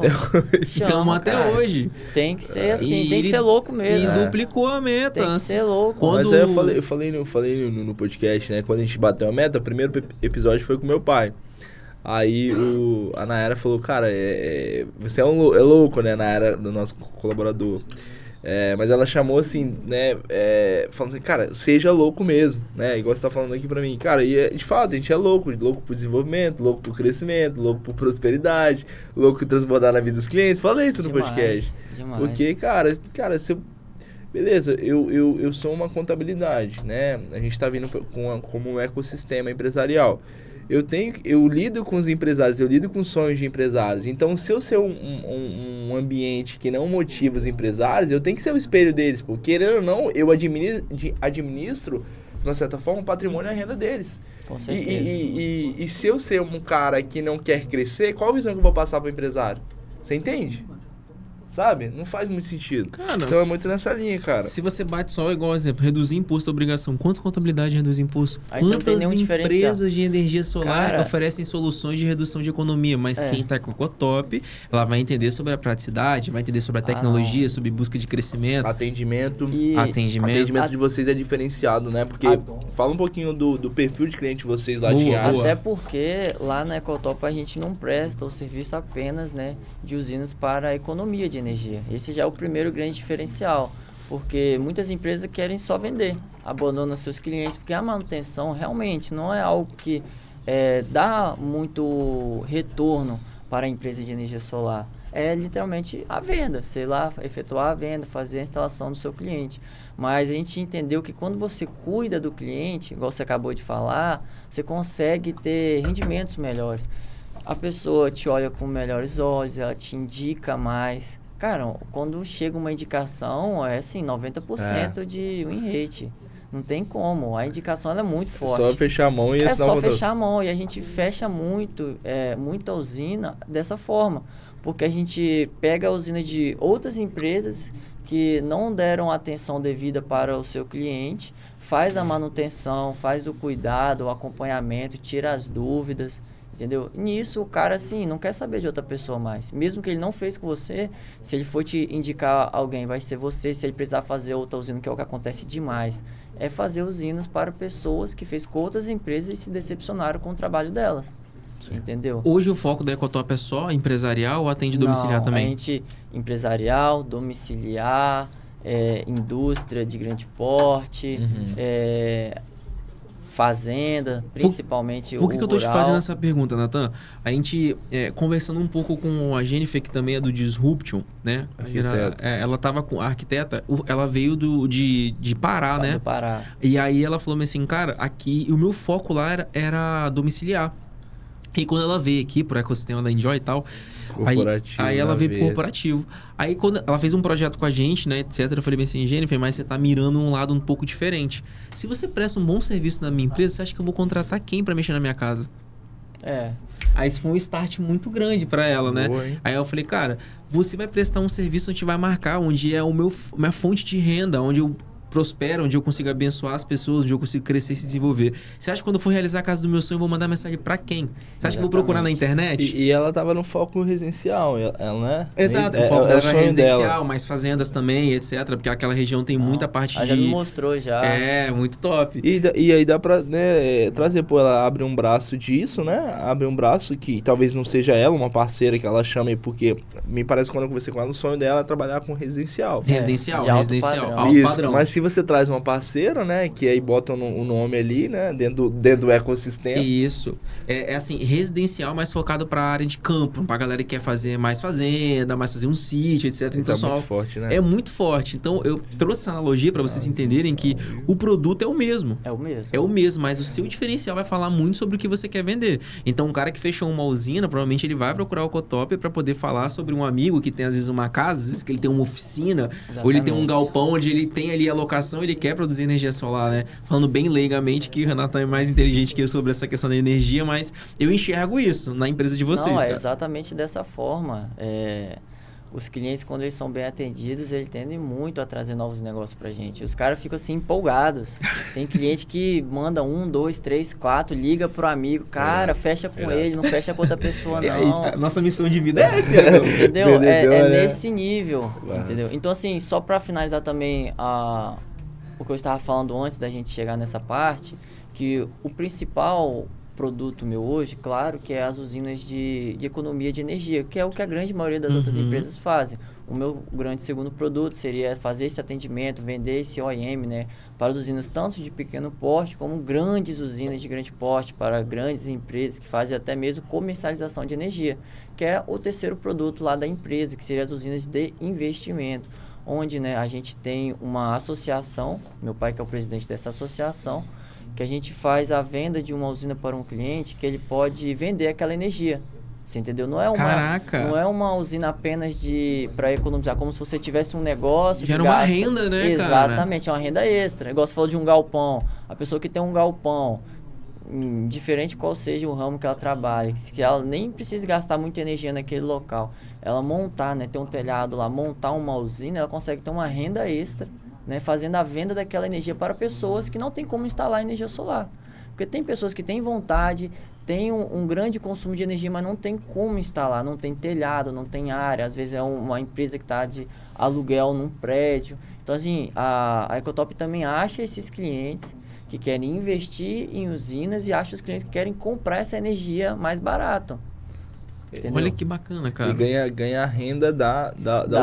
Chama até hoje. Tem que ser assim, tem que ser louco mesmo. E duplicou a meta. Tem que ser louco. Mas aí eu falei no podcast, né? Quando a gente bateu a meta, o primeiro episódio foi com meu pai. Aí a Nayara falou, cara, você é louco, né, Nayara, do nosso colaborador. Mas ela chamou assim, né, falando assim, cara, seja louco mesmo, né, igual você tá falando aqui pra mim. Cara, e de fato, a gente é louco por desenvolvimento, louco por crescimento, louco por prosperidade, louco por transbordar na vida dos clientes. Falei isso no podcast. Demais. Porque, cara, se eu... Beleza, eu sou uma contabilidade, né? A gente está vindo como um ecossistema empresarial. Eu lido com os empresários, eu lido com sonhos de empresários. Então, se eu ser um ambiente que não motiva os empresários, eu tenho que ser o espelho deles. Porque, querendo ou não, eu administro, de uma certa forma, o patrimônio e a renda deles. Com certeza. E se eu ser um cara que não quer crescer, qual a visão que eu vou passar para o empresário? Você entende? Sabe? Não faz muito sentido. Cara, então é muito nessa linha, cara. Se você bate só igual exemplo, reduzir imposto, obrigação. Quantas contabilidades reduz imposto? Aí você não tem Quantas nenhum empresas de energia solar Cara, oferecem soluções de redução de economia? Mas quem tá com o Cotop, ela vai entender sobre a praticidade, vai entender sobre a tecnologia, sobre busca de crescimento. Atendimento. Atendimento De vocês é diferenciado, né? Porque fala um pouquinho do perfil de cliente de vocês lá de área. Até porque lá na Ecotop a gente não presta o serviço apenas, né, de usinas para a economia de energia. Esse já é o primeiro grande diferencial, porque muitas empresas querem só vender, abandonam seus clientes, porque a manutenção realmente não é algo que dá muito retorno para a empresa de energia solar. É literalmente a venda, sei lá, efetuar a venda, fazer a instalação do seu cliente. Mas a gente entendeu que quando você cuida do cliente, igual você acabou de falar, você consegue ter rendimentos melhores. A pessoa te olha com melhores olhos, ela te indica mais. Cara, quando chega uma indicação, é assim, 90% de win rate. Não tem como. A indicação ela é muito forte. É só fechar a mão e assinar o contrato. É só fechar a mão. E a gente fecha muita usina dessa forma. Porque a gente pega a usina de outras empresas que não deram atenção devida para o seu cliente, faz a manutenção, faz o cuidado, o acompanhamento, tira as dúvidas. Entendeu? Nisso, o cara, assim, não quer saber de outra pessoa mais. Mesmo que ele não fez com você, se ele for te indicar alguém, vai ser você. Se ele precisar fazer outra usina, que é o que acontece demais, é fazer usinas para pessoas que fez com outras empresas e se decepcionaram com o trabalho delas. Sim. Entendeu? Hoje o foco da Ecotop é só empresarial ou atende domiciliar também? A gente empresarial, domiciliar, indústria de grande porte, fazenda, principalmente o rural. Por que eu tô te fazendo essa pergunta, Nathan? A gente, conversando um pouco com a Jennifer, que também é do Disruption, né? Ela tava com a arquiteta, ela veio de Pará, né? Do Pará. E aí ela falou assim, cara, aqui, o meu foco lá era domiciliar. E quando ela veio aqui pro ecossistema da Enjoy e tal, aí ela veio pro corporativo. Aí quando ela fez um projeto com a gente, né, etc, eu falei bem assim, Jennifer, mas você tá mirando um lado um pouco diferente. Se você presta um bom serviço na minha empresa, você acha que eu vou contratar quem para mexer na minha casa? Aí isso foi um start muito grande para ela, né? Boa, aí eu falei, cara, você vai prestar um serviço onde vai marcar, onde é minha fonte de renda, onde eu prospero, onde eu consigo abençoar as pessoas, onde eu consigo crescer e se desenvolver. Você acha que quando eu for realizar a casa do meu sonho, eu vou mandar mensagem pra quem? Você acha que eu vou procurar na internet? E ela tava no foco residencial, ela, né? Exato, o foco dela era residencial, mais fazendas também, etc. Porque aquela região tem muita parte ela já me mostrou já. Muito top. E aí dá pra, né, trazer, ela abre um braço disso, né? Abre um braço que talvez não seja ela, uma parceira que ela chame, porque me parece que quando eu conversei com ela, o sonho dela é trabalhar com residencial. Residencial, alto padrão. Mas se você traz uma parceira, né, que aí botam o nome ali, né, dentro do ecossistema. Isso. É assim, residencial mais focado pra área de campo, pra galera que quer fazer mais fazenda, mais fazer um sítio, etc. Então é muito forte, né? É muito forte. Então, eu trouxe essa analogia pra vocês entenderem que o produto é o mesmo. É o mesmo. É o mesmo, mas o seu diferencial vai falar muito sobre o que você quer vender. Então, um cara que fechou uma usina, provavelmente ele vai procurar o Cotop pra poder falar sobre um amigo que tem, às vezes, uma casa, às vezes que ele tem uma oficina, ou ele tem um galpão onde ele tem ali a locação, ele quer produzir energia solar, né? Falando bem leigamente, que o Renato é mais inteligente que eu sobre essa questão da energia, mas eu enxergo isso na empresa de vocês, Não, cara. É exatamente dessa forma. Os clientes, quando eles são bem atendidos, eles tendem muito a trazer novos negócios pra gente. Os caras ficam assim, empolgados. Tem cliente que manda 1, 2, 3, 4, liga pro amigo, cara, fecha com ele, não fecha com outra pessoa, não. A nossa missão de vida é essa, entendeu? Nesse nível, entendeu? Então, assim, só pra finalizar também o que eu estava falando antes da gente chegar nessa parte, que o principal produto meu hoje, claro, que é as usinas de economia de energia, que é o que a grande maioria das outras empresas fazem. O meu grande segundo produto seria fazer esse atendimento, vender esse OEM, né, para as usinas tanto de pequeno porte como grandes usinas de grande porte, para grandes empresas que fazem até mesmo comercialização de energia, que é o terceiro produto lá da empresa, que seria as usinas de investimento, onde, né, a gente tem uma associação, meu pai que é o presidente dessa associação, que a gente faz a venda de uma usina para um cliente que ele pode vender aquela energia. Você entendeu? Não é uma usina apenas para economizar, como se você tivesse um negócio. Gera uma renda, né, Exatamente, cara? É uma renda extra. Igual você falou de um galpão. A pessoa que tem um galpão, diferente qual seja o ramo que ela trabalha, que ela nem precisa gastar muita energia naquele local. Ela montar, né, ter um telhado lá, montar uma usina, ela consegue ter uma renda extra, né, fazendo a venda daquela energia para pessoas que não tem como instalar energia solar. Porque tem pessoas que têm vontade, tem um grande consumo de energia, mas não tem como instalar, não tem telhado, não tem área. Às vezes é uma empresa que está de aluguel num prédio. Então, assim, a Ecotop também acha esses clientes que querem investir em usinas e acha os clientes que querem comprar essa energia mais barato. Entendeu? Olha que bacana, cara. E ganha a renda da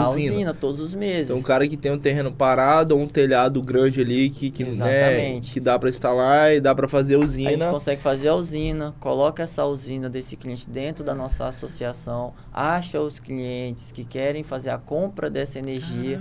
usina todos os meses. Então, um cara que tem um terreno parado ou um telhado grande ali né, que dá para instalar e dá para fazer a usina. A gente consegue fazer a usina, coloca essa usina desse cliente dentro da nossa associação, acha os clientes que querem fazer a compra dessa energia,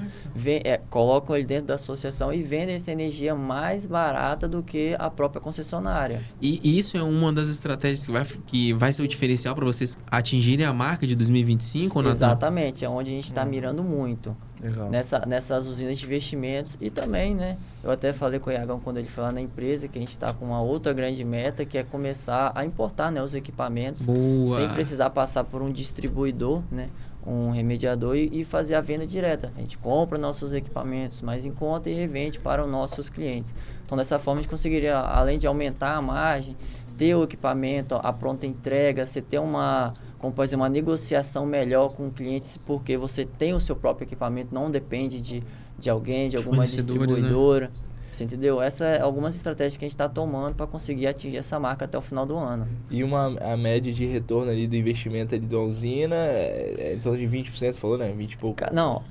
colocam ele dentro da associação e vendem essa energia mais barata do que a própria concessionária. E isso é uma das estratégias que vai ser o diferencial para vocês atingirem a marca de 2025, Nathan? Exatamente, é onde a gente está mirando muito. Legal. Nessas usinas de investimentos e também, né? Eu até falei com o Iagão quando ele foi lá na empresa que a gente está com uma outra grande meta que é começar a importar, né, os equipamentos. Boa. Sem precisar passar por um distribuidor, né? Um remediador e fazer a venda direta. A gente compra nossos equipamentos mais em conta e revende para os nossos clientes. Então, dessa forma, a gente conseguiria, além de aumentar a margem, ter o equipamento, a pronta entrega, você ter uma negociação melhor com clientes, porque você tem o seu próprio equipamento, não depende de alguém, de alguma distribuidora. Né? Você entendeu? Essas são algumas estratégias que a gente está tomando para conseguir atingir essa marca até o final do ano. E a média de retorno ali do investimento ali da usina é em torno de 20%, você falou, né? 20 e pouco. Não,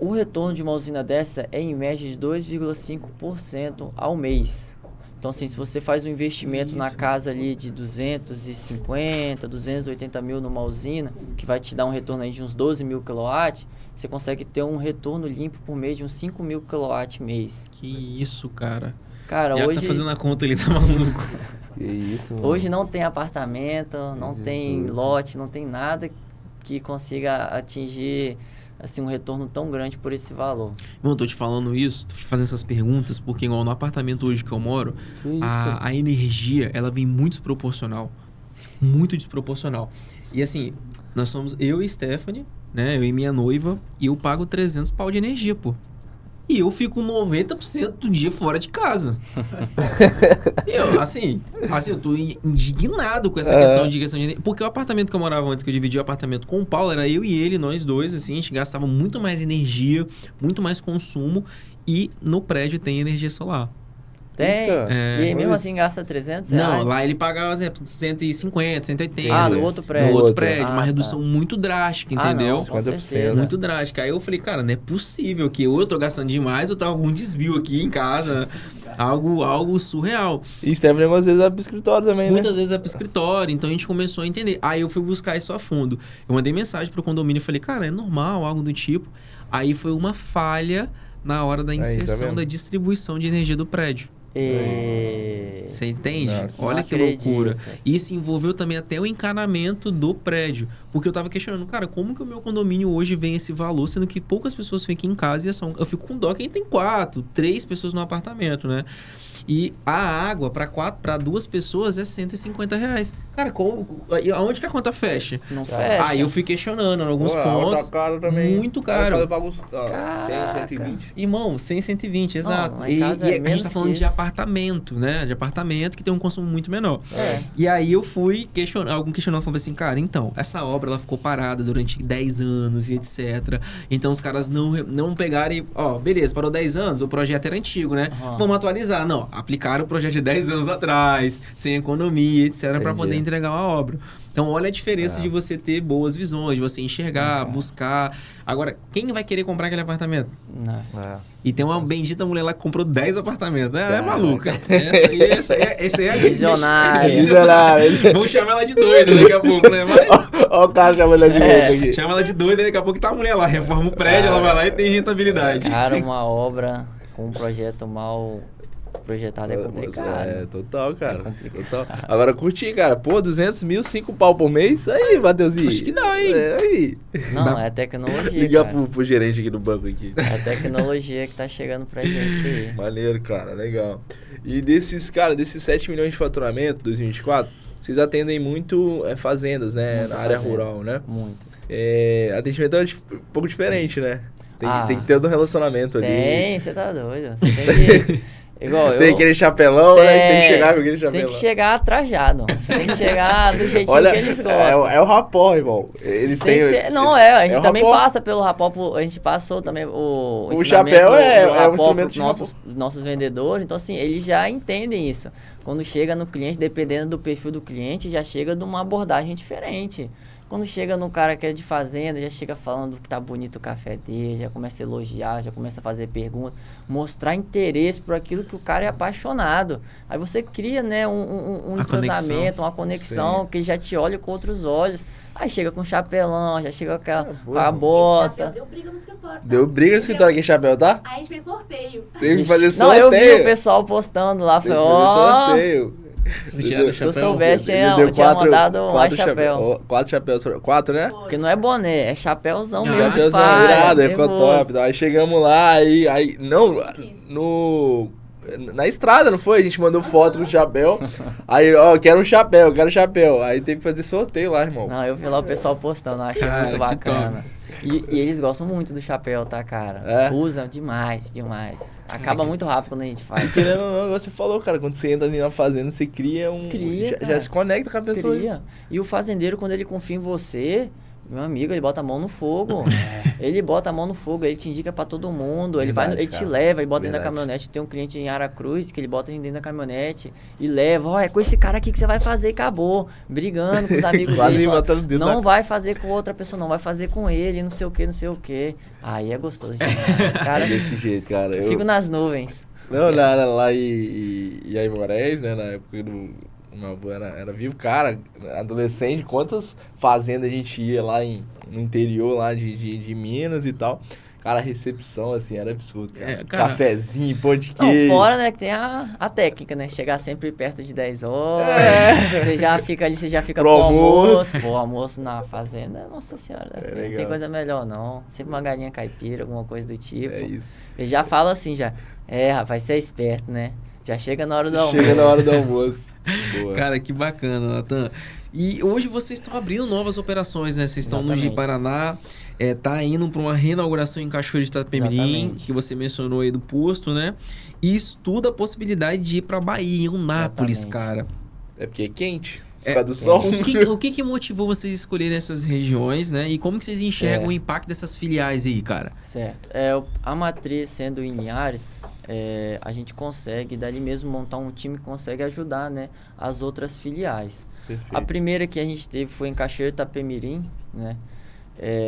o retorno de uma usina dessa é em média de 2,5% ao mês. Então, assim, se você faz um investimento na casa ali de 250, 280 mil numa usina, que vai te dar um retorno aí de uns 12 mil kW, você consegue ter um retorno limpo por mês de uns 5 mil kW mês. Que isso, cara. Cara, hoje... tá fazendo a conta, ele tá maluco. Que isso, mano. Hoje não tem apartamento, não tem lote, não tem nada que consiga atingir... assim, um retorno tão grande por esse valor. Bom, tô te falando isso, tô te fazendo essas perguntas, porque igual no apartamento hoje que eu moro, a energia, ela vem muito desproporcional. Muito desproporcional. E assim, nós somos eu e Stephanie, né? Eu e minha noiva, e eu pago 300 pau de energia, pô. E eu fico 90% do dia fora de casa. Eu tô indignado com essa questão de energia. Porque o apartamento que eu morava antes, que eu dividi o apartamento com o Paulo, era eu e ele, nós dois, assim, a gente gastava muito mais energia, muito mais consumo, e no prédio tem energia solar. Tem? E mesmo assim gasta 300 reais? Não, lá ele pagava, por exemplo, 150, 180. Ah, no outro prédio. No outro prédio, uma redução muito drástica, entendeu? Não, com certeza. Muito drástica. Aí eu falei, cara, não é possível que ou eu tô gastando demais ou tá algum desvio aqui em casa. Algo surreal. E Stephanie às vezes vai pro escritório também, né? Muitas vezes vai pro escritório, então a gente começou a entender. Aí eu fui buscar isso a fundo. Eu mandei mensagem pro condomínio e falei, cara, é normal, algo do tipo. Aí foi uma falha na hora da inserção da distribuição de energia do prédio. Você entende? Nossa, olha que loucura. Isso envolveu também até o encanamento do prédio. Porque eu tava questionando, cara, como que o meu condomínio hoje vem esse valor, sendo que poucas pessoas ficam em casa e eu fico com dó quem tem 4, 3 pessoas no apartamento, né? E a água para 2 pessoas é 150 reais. Cara, aonde que a conta fecha? Não fecha. Aí eu fui questionando em alguns pontos. Tá caro também. Muito caro. Eu pago, tem 120. Irmão, 120, exato. Não, e a gente tá falando de apartamento, né? De apartamento que tem um consumo muito menor. E aí eu fui questionando, algum questionamento falou assim, cara, então, essa obra ela ficou parada durante 10 anos e etc. Então os caras não pegaram e, beleza, parou 10 anos, o projeto era antigo, né? Vamos atualizar. Não, aplicaram o projeto de 10 anos atrás, sem economia, etc, para poder entregar uma obra. Então, olha a diferença de você ter boas visões, de você enxergar, buscar. Agora, quem vai querer comprar aquele apartamento? Nossa. E tem uma bendita mulher lá que comprou 10 apartamentos. É maluca. Essa aí é a Visionária. Vamos chamar ela de doida daqui a pouco, né? Olha o cara chamando ela de doida aqui. Chama ela de doida, daqui a pouco tá a mulher lá, reforma o prédio, ela vai lá e tem rentabilidade. Cara, uma obra com um projeto mal projetado é complicado. Total, cara. É complicado. Total. Agora curti, cara. Pô, 200 mil, 5 pau por mês. Aí, Mateuzinho. Acho que dá, hein? Aí. Não, é tecnologia. Ligar cara. pro gerente aqui do banco aqui. É a tecnologia que tá chegando pra gente aí. Maneiro, cara. Legal. E desses 7 milhões de faturamento, 2024, vocês atendem muito fazendas, né? Muita na área fazenda. rural, né? Muitas. Atendimento é um pouco diferente, né? Tem que ter um relacionamento ali. Tem, você tá doido. Você tem que... Igual Tem aquele chapelão, né? Tem que chegar com aquele chapelão. Tem que chegar trajado. Você tem que chegar do jeitinho que eles gostam. É o rapó, irmão. Eles têm... a gente também rapó. passa pelo rapó. A gente passou também o chapéu é um rapó instrumento de nossos vendedores. Então, assim, eles já entendem isso. Quando chega no cliente, dependendo do perfil do cliente, já chega de uma abordagem diferente. Quando chega no cara que é de fazenda, já chega falando que tá bonito o café dele, já começa a elogiar, já começa a fazer perguntas, mostrar interesse por aquilo que o cara é apaixonado. Aí você cria, né, um entrosamento, uma conexão, que ele já te olha com outros olhos. Aí chega com um chapelão, já chega com a bota. Deu briga no escritório. Tá? Deu briga no escritório aquele chapéu, tá? Aí a gente fez sorteio. Teve que fazer Não, sorteio. eu vi o pessoal postando lá, Teve falei, que fazer ó... sorteio. Se eu soubesse, eu tinha mandado mais chapéu. 4 chapéus. 4, né? Porque não é boné, é chapéuzão mesmo. Chapéuzão virado, ficou top. Aí chegamos lá, aí não, na estrada, não foi? A gente mandou foto com o chapéu. Aí, quero um chapéu. Aí teve que fazer sorteio lá, irmão. Não, eu vi lá o pessoal postando, achei muito bacana. E eles gostam muito do chapéu, tá, cara? Usam demais. Acaba muito rápido quando a gente faz. Querendo ou não, você falou, cara, quando você entra ali na fazenda, você cria já se conecta com a pessoa. E o fazendeiro, quando ele confia em você, meu amigo, ele bota a mão no fogo. Ele bota a mão no fogo, ele te indica pra todo mundo. Ele te leva e bota dentro da caminhonete. Tem um cliente em Aracruz que ele bota dentro da caminhonete e leva. É com esse cara aqui que você vai fazer e acabou. Brigando com os amigos dele. Não vai fazer com outra pessoa, não. Vai fazer com ele, não sei o que. Aí é gostoso demais. Cara, desse jeito, cara. Eu fico nas nuvens. Não, lá em Aimorés, né, na época do... Meu avô era vivo, cara, adolescente, quantas fazendas a gente ia lá no interior lá de Minas e tal. Cara, a recepção, assim, era absurdo, cara. Cafezinho, pão de queijo. Não, fora, né, que tem a técnica, né? Chegar sempre perto de 10 horas. Você já fica ali, pro almoço. Pô, almoço na fazenda, nossa senhora. Não tem coisa melhor, não. Sempre uma galinha caipira, alguma coisa do tipo. É isso. Ele já fala assim, rapaz, você é esperto, né? Já chega na hora do almoço. Chega na hora do almoço. Boa. Cara, que bacana, Natan. E hoje vocês estão abrindo novas operações, né? Vocês estão no Ji-Paraná, tá indo para uma reinauguração em Cachoeira de Itapemirim, que você mencionou aí do posto, né? E estuda a possibilidade de ir para Bahia, em Unápolis, cara. É porque é quente. Por causa do sol. O que motivou vocês a escolherem essas regiões, né? E como que vocês enxergam o impacto dessas filiais aí, cara? Certo. A matriz sendo em Linhares, a gente consegue, dali mesmo, montar um time que consegue ajudar, né, as outras filiais. Perfeito. A primeira que a gente teve foi em Cachoeira de Itapemirim, né?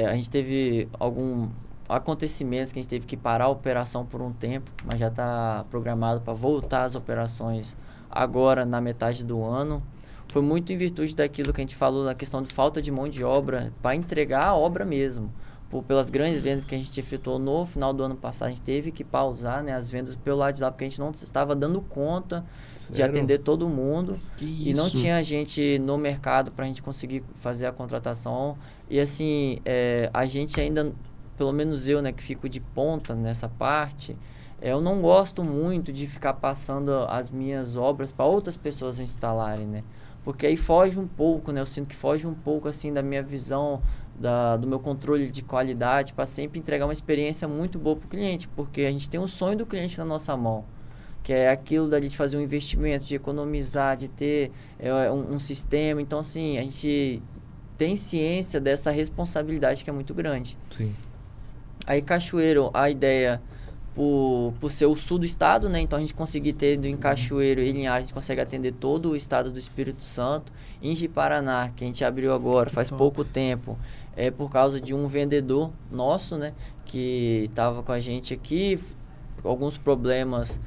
A gente teve alguns acontecimentos que a gente teve que parar a operação por um tempo, mas já está programado para voltar às operações agora na metade do ano. Foi muito em virtude daquilo que a gente falou na questão de falta de mão de obra para entregar a obra mesmo. Pelas grandes vendas que a gente efetuou no final do ano passado, a gente teve que pausar, né, as vendas pelo lado de lá, porque a gente não estava dando conta de atender todo mundo. E não tinha gente no mercado para a gente conseguir fazer a contratação. E assim, a gente ainda, pelo menos eu, né, que fico de ponta nessa parte, eu não gosto muito de ficar passando as minhas obras para outras pessoas instalarem, né? Porque aí foge um pouco, né? Eu sinto que foge um pouco, assim, da minha visão, do meu controle de qualidade, para sempre entregar uma experiência muito boa para o cliente. Porque a gente tem um sonho do cliente na nossa mão, que é aquilo dali de fazer um investimento, de economizar, de ter um sistema. Então, assim, a gente tem ciência dessa responsabilidade que é muito grande. Sim. Aí, Cachoeiro, a ideia por ser o sul do estado, né? Então a gente conseguir ter em Cachoeiro e Linhares, a gente consegue atender todo o estado do Espírito Santo. Em Ji-Paraná, que a gente abriu agora faz pouco tempo, é por causa de um vendedor nosso, né? Que estava com a gente aqui, alguns problemas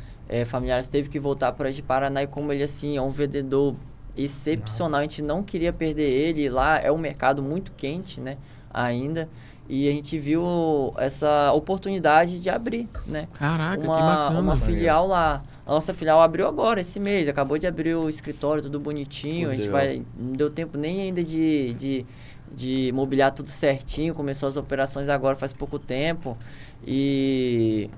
familiares, teve que voltar para Ji-Paraná, e como ele assim é um vendedor excepcional, a gente não queria perder ele. Lá é um mercado muito quente, né? Ainda. E a gente viu essa oportunidade de abrir, né? Caraca, que bacana. Uma filial lá. A nossa filial abriu agora, esse mês. Acabou de abrir o escritório, tudo bonitinho. A gente não deu tempo nem ainda de mobiliar tudo certinho. Começou as operações agora, faz pouco tempo. E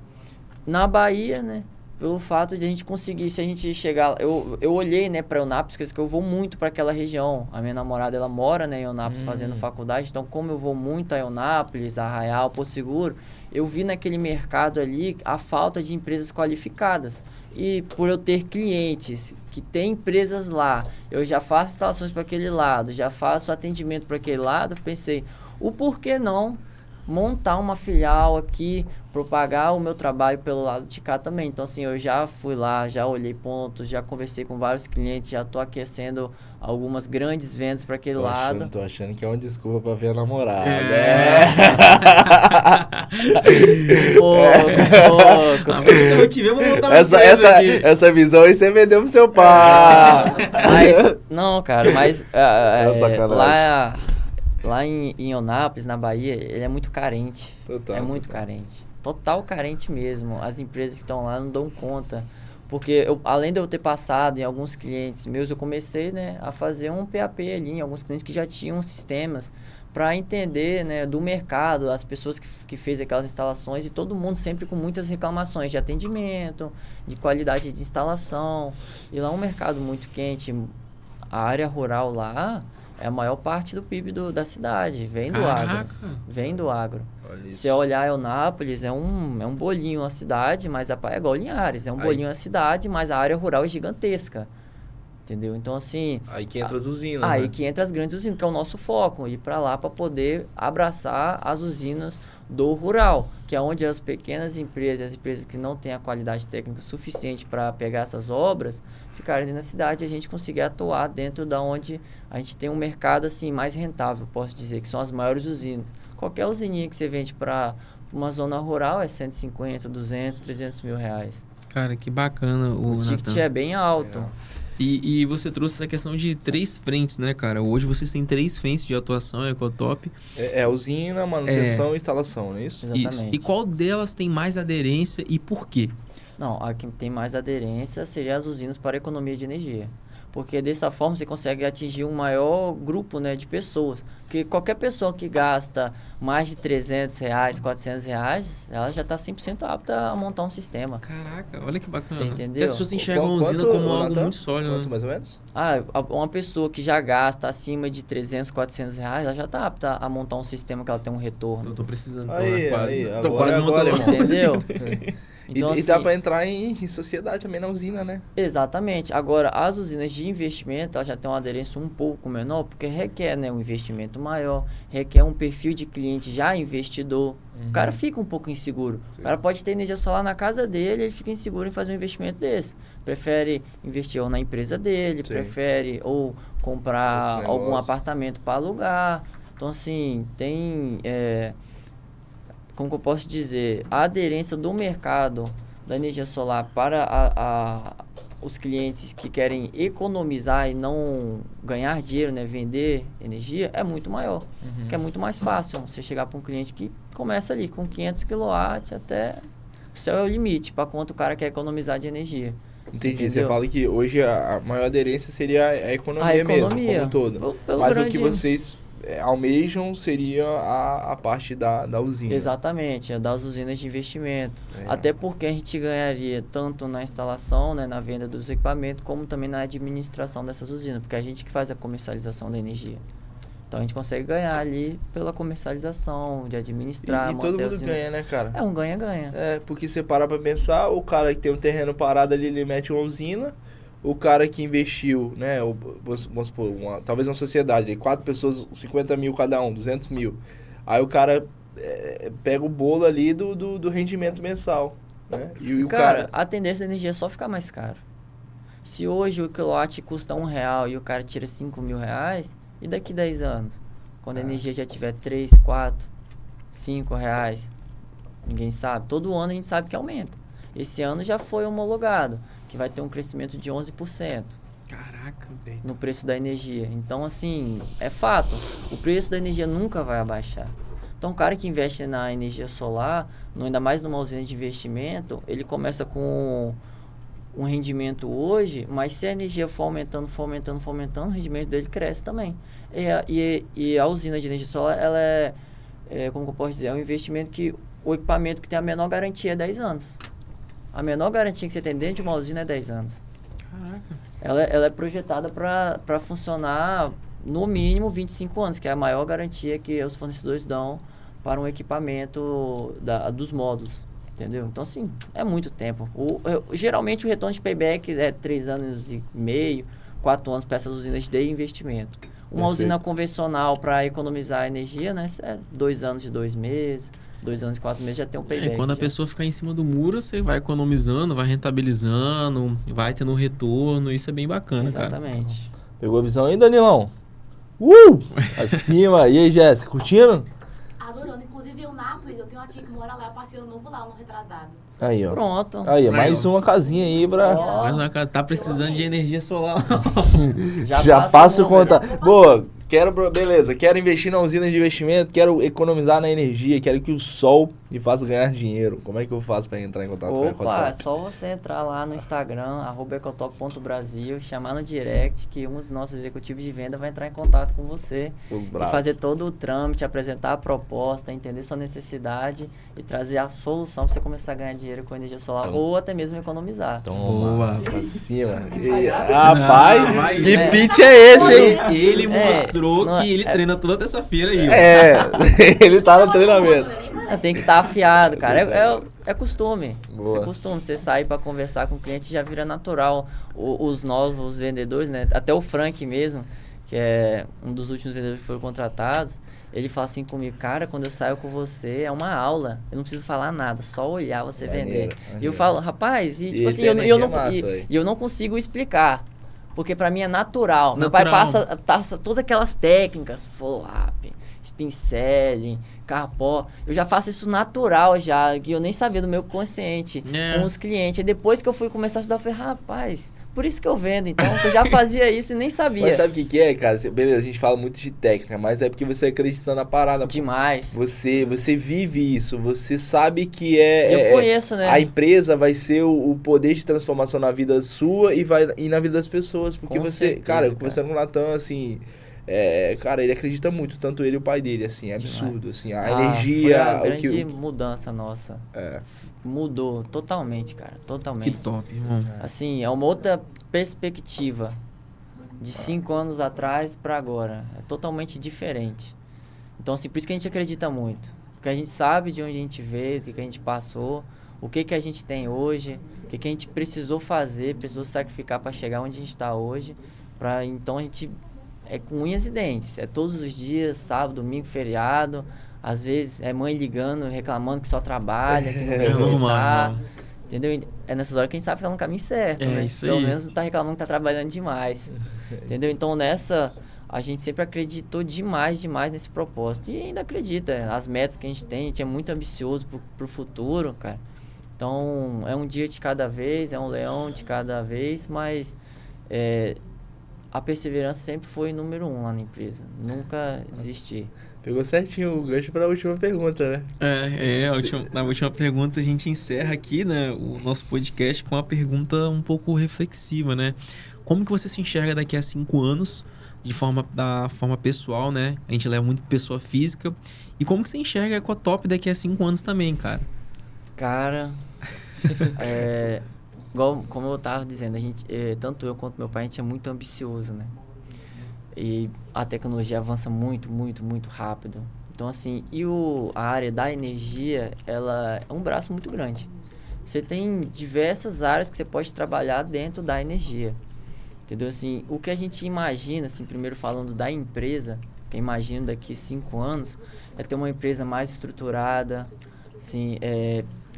na Bahia, né? Pelo fato de a gente conseguir, se a gente chegar... Eu olhei, né, para Eunápolis, porque eu vou muito para aquela região. A minha namorada, ela mora, né, em Eunápolis, fazendo faculdade. Então, como eu vou muito a Eunápolis, Arraial, Porto Seguro, eu vi naquele mercado ali a falta de empresas qualificadas. E por eu ter clientes que têm empresas lá, eu já faço instalações para aquele lado, já faço atendimento para aquele lado, pensei, o porquê não montar uma filial aqui, propagar o meu trabalho pelo lado de cá também. Então, assim, eu já fui lá, já olhei pontos, já conversei com vários clientes, já tô aquecendo algumas grandes vendas para aquele lado. Tô achando que é uma desculpa para ver a namorada. Pouco. Eu te ver, vou montar uma essa visão aí você vendeu pro seu pai. Mas, não, cara, mas lá em Eunápolis, na Bahia, ele é muito carente. Muito carente. Total carente mesmo. As empresas que estão lá não dão conta. Porque além de eu ter passado em alguns clientes meus, eu comecei, né, a fazer um PAP ali em alguns clientes que já tinham sistemas para entender, né, do mercado, as pessoas que fez aquelas instalações, e todo mundo sempre com muitas reclamações de atendimento, de qualidade de instalação. E lá é um mercado muito quente. A área rural lá é a maior parte do PIB da cidade, vem do agro. Vem do agro. Se olhar Eunápolis, é um bolinho a cidade, mas é igual Linhares, é um bolinho a cidade, mas a área rural é gigantesca. Entendeu? Então, assim... Aí que entra as usinas, Aí né? que entra as grandes usinas, que é o nosso foco, ir para lá para poder abraçar as usinas do rural, que é onde as pequenas empresas, as empresas que não têm a qualidade técnica suficiente para pegar essas obras, ficarem dentro da cidade e a gente conseguir atuar dentro da onde a gente tem um mercado assim mais rentável, posso dizer, que são as maiores usinas. Qualquer usininha que você vende para uma zona rural é 150, 200, 300 mil reais. Cara, que bacana o ticket é bem alto. E você trouxe essa questão de 3 frentes, né, cara? Hoje vocês têm 3 frentes de atuação, Ecotop. Usina, manutenção e instalação, não é isso? Exatamente. Isso. E qual delas tem mais aderência e por quê? Não, a que tem mais aderência seria as usinas para economia de energia. Porque dessa forma você consegue atingir um maior grupo, né, de pessoas. Porque qualquer pessoa que gasta mais de R$300, R$400, ela já está 100% apta a montar um sistema. Caraca, olha que bacana. Você entendeu? As pessoas enxergam a usina como algo muito sólido. Quanto mais ou menos? Uma pessoa que já gasta acima de R$300, R$400, ela já está apta a montar um sistema que ela tem um retorno. Tô precisando, quase. Tô quase montando. Entendeu? Então, e dá para entrar em sociedade também na usina, né? Exatamente. Agora, as usinas de investimento, elas já têm uma aderência um pouco menor, porque requer, né, um investimento maior, requer um perfil de cliente já investidor. O cara fica um pouco inseguro. Sim. O cara pode ter energia solar na casa dele, ele fica inseguro em fazer um investimento desse. Prefere investir ou na empresa dele, Sim. prefere ou comprar algum apartamento para alugar. Então, assim, tem... como que eu posso dizer, a aderência do mercado da energia solar para os clientes que querem economizar e não ganhar dinheiro, né, vender energia, é muito maior. Que é muito mais fácil você chegar para um cliente que começa ali com 500 kW até o céu é o limite para quanto o cara quer economizar de energia. Entendi. Entendeu? Você fala que hoje a maior aderência seria a economia mesmo, como um todo. Mas o que vocês almejam seria a parte da usina. Exatamente, das usinas de investimento. Até porque a gente ganharia tanto na instalação, né, na venda dos equipamentos, como também na administração dessas usinas, porque a gente que faz a comercialização da energia. Então a gente consegue ganhar ali pela comercialização, de administrar. E todo mundo ganha, né, cara? É um ganha-ganha. Porque você para pra pensar, o cara que tem um terreno parado ali, ele mete uma usina. O cara que investiu, né, vamos supor, talvez uma sociedade, 4 pessoas, 50 mil cada um, 200 mil. Aí o cara pega o bolo ali do rendimento mensal. Né? E o cara, a tendência da energia é só ficar mais caro. Se hoje o quilowatt custa R$1 e o cara tira R$5.000, e daqui 10 anos? Quando a energia já tiver 3, 4, R$5, ninguém sabe. Todo ano a gente sabe que aumenta. Esse ano já foi homologado, que vai ter um crescimento de 11%. Caraca, no preço da energia. Então, assim, é fato. O preço da energia nunca vai abaixar. Então, o cara que investe na energia solar, ainda mais numa usina de investimento, ele começa com um rendimento hoje, mas se a energia for aumentando, o rendimento dele cresce também. E a usina de energia solar, ela como que eu posso dizer, é um investimento que o equipamento que tem a menor garantia é 10 anos. A menor garantia que você tem dentro de uma usina é 10 anos. Caraca. Ela é projetada para funcionar no mínimo 25 anos, que é a maior garantia que os fornecedores dão para um equipamento dos módulos, entendeu? Então, assim, é muito tempo. Geralmente o retorno de payback é 3 anos e meio, 4 anos para essas usinas de investimento. Uma usina convencional para economizar energia, né? É 2 anos e 2 meses, 2 anos e 4 meses já tem um payback. Quando a pessoa ficar em cima do muro, você vai economizando, vai rentabilizando, vai tendo um retorno. Isso é bem bacana, Exatamente. Cara. Pegou a visão aí, Danilão? Acima. E aí, Jéssica, curtindo? Adorando. Inclusive, eu Nápoles, eu tenho uma tia que mora lá, eu passei ano novo lá, no retrasado. Aí, ó. Pronto. Aí, mais uma casinha aí pra... Tá precisando de energia solar. Já passa o contato. Boa. Quero investir na usina de investimento, quero economizar na energia, quero que o sol me faça ganhar dinheiro. Como é que eu faço para entrar em contato com a Ecotop? É só você entrar lá no Instagram, @ecotop.brasil, chamar no direct que um dos nossos executivos de venda vai entrar em contato com você e fazer todo o trâmite, apresentar a proposta, entender sua necessidade e trazer a solução para você começar a ganhar dinheiro com energia solar ou até mesmo economizar. Boa, pra cima. Rapaz, que pitch é esse, hein? Ele mostrou que ele treina toda terça-feira aí. Ele tá no treinamento. Tem que estar afiado, cara. É costume. Boa. É costume. Você sair para conversar com o cliente já vira natural. Os novos vendedores, né? Até o Frank mesmo, que é um dos últimos vendedores que foram contratados, ele fala assim comigo, cara, quando eu saio com você é uma aula. Eu não preciso falar nada, só olhar você vender. E eu falo, rapaz, e tipo assim, eu não consigo explicar. Porque pra mim é natural. Meu pai passa todas aquelas técnicas, follow-up, spin selling, carpó. Eu já faço isso natural já, e eu nem sabia do meu consciente com os clientes. E depois que eu fui começar a estudar, eu falei, rapaz, por isso que eu vendo. Então, eu já fazia isso e nem sabia. Mas sabe o que é, cara? Beleza, a gente fala muito de técnica, mas é porque você acredita na parada. Demais. Você vive isso, você sabe que eu conheço, né? A empresa vai ser o poder de transformação na vida sua e na vida das pessoas. Porque com você, certeza, cara, conversando com o Natan, assim... cara, ele acredita muito, tanto ele e o pai dele, assim, é absurdo, assim, a energia... Foi a grande mudança nossa. Mudou totalmente, cara, totalmente. Que top, irmão. Assim, é uma outra perspectiva de 5 anos atrás para agora. É totalmente diferente. Então, assim, por isso que a gente acredita muito. Porque a gente sabe de onde a gente veio, o que a gente passou, o que a gente tem hoje, o que a gente precisou fazer, precisou sacrificar para chegar onde a gente está hoje. Então, a gente... É com unhas e dentes. É todos os dias, sábado, domingo, feriado. Às vezes é mãe ligando, reclamando que só trabalha, que não vem visitar. Entendeu? É nessas horas que a gente sabe que tá no caminho certo, né? Isso Pelo aí. menos não tá reclamando que tá trabalhando demais. Entendeu? Então a gente sempre acreditou demais nesse propósito. E ainda acredita. As metas que a gente é muito ambicioso pro futuro, cara. Então é um dia de cada vez, é um leão de cada vez, mas... a perseverança sempre foi número 1 lá na empresa. Nunca desistir. Pegou certinho o gancho para a última pergunta, né? Na última pergunta a gente encerra aqui, né, o nosso podcast com uma pergunta um pouco reflexiva, né? Como que você se enxerga daqui a 5 anos, da forma pessoal, né? A gente leva muito pessoa física. E como que você enxerga a Ecotop daqui a 5 anos também, cara? Cara, como eu tava dizendo, a gente, tanto eu quanto meu pai, a gente é muito ambicioso, né? E a tecnologia avança muito, muito, muito rápido. Então, assim, a área da energia, ela é um braço muito grande. Você tem diversas áreas que você pode trabalhar dentro da energia. Entendeu? Assim, o que a gente imagina, assim, primeiro falando da empresa, que eu imagino daqui 5 anos, é ter uma empresa mais estruturada, assim,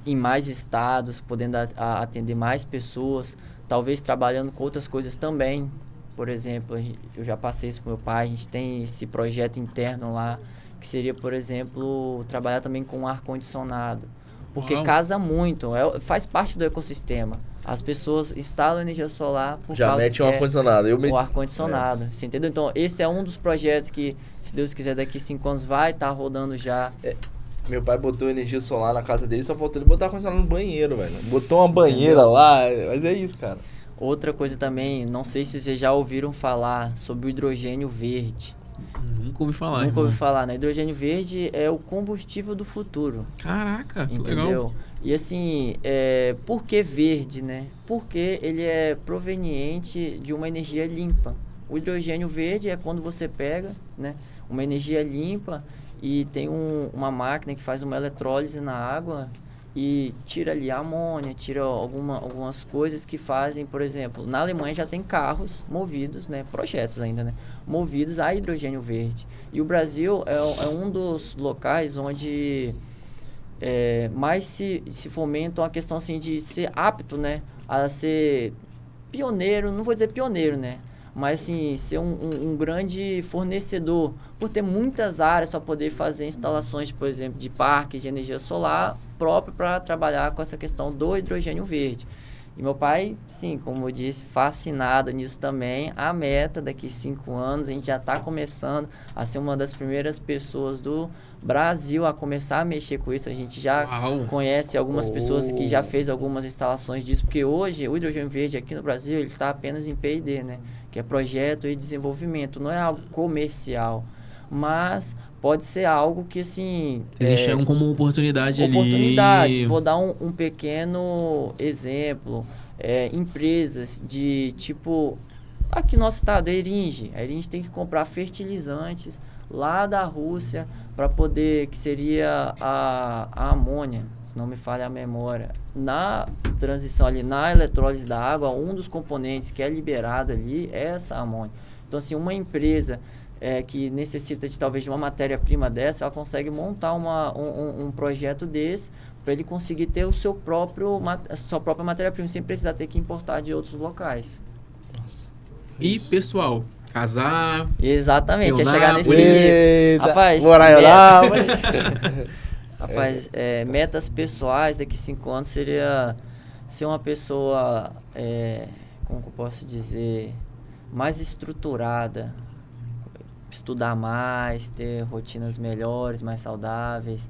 em mais estados, podendo atender mais pessoas, talvez trabalhando com outras coisas também. Por exemplo, eu já passei isso com meu pai, a gente tem esse projeto interno lá, que seria, por exemplo, trabalhar também com ar-condicionado. Porque casa muito, faz parte do ecossistema. As pessoas instalam energia solar por já causa mete um ar-condicionado. O ar-condicionado, você entendeu? Então, esse é um dos projetos que, se Deus quiser, daqui 5 anos vai estar rodando já. Meu pai botou energia solar na casa dele, só faltou ele botar ar-condicionado no banheiro, velho. Botou uma banheira lá, mas é isso, cara. Outra coisa também, não sei se vocês já ouviram falar sobre o hidrogênio verde. Nunca ouvi falar. Nunca ouvi falar, né? Hidrogênio verde é o combustível do futuro. Caraca, que entendeu? legal. E assim, por que verde, né? Porque ele é proveniente de uma energia limpa. O hidrogênio verde é quando você pega, né, uma energia limpa e tem uma máquina que faz uma eletrólise na água e tira ali a amônia, tira algumas coisas que fazem, por exemplo, na Alemanha já tem carros movidos, né, projetos ainda, né, movidos a hidrogênio verde. E o Brasil é um dos locais onde mais se fomentam a questão assim de ser apto, né, a ser pioneiro, não vou dizer pioneiro, né, mas assim, ser um grande fornecedor, por ter muitas áreas para poder fazer instalações, por exemplo, de parques de energia solar próprio para trabalhar com essa questão do hidrogênio verde. E meu pai, sim, como eu disse, fascinado nisso também. A meta, daqui 5 anos, a gente já está começando a ser uma das primeiras pessoas do Brasil a começar a mexer com isso. A gente já conhece algumas pessoas que já fez algumas instalações disso, porque hoje o hidrogênio verde aqui no Brasil ele está apenas em P&D, né? Que é projeto e desenvolvimento, não é algo comercial, mas pode ser algo que, assim... Eles enxergam como uma oportunidade ali. Oportunidade. Vou dar um pequeno exemplo. Empresas de, tipo... Aqui no nosso estado, a Eringe. A Eringe tem que comprar fertilizantes lá da Rússia para poder... Que seria a amônia, se não me falha a memória. Na transição ali, na eletrólise da água, um dos componentes que é liberado ali é essa amônia. Então, assim, uma empresa... que necessita talvez de uma matéria-prima dessa, ela consegue montar um projeto desse para ele conseguir ter a sua própria matéria-prima, sem precisar ter que importar de outros locais. Nossa. E, pessoal, casar... Exatamente, é chegar nesse nível. Rapaz, rapaz, metas pessoais daqui 5 anos seria ser uma pessoa, como que eu posso dizer, mais estruturada, estudar mais, ter rotinas melhores, mais saudáveis,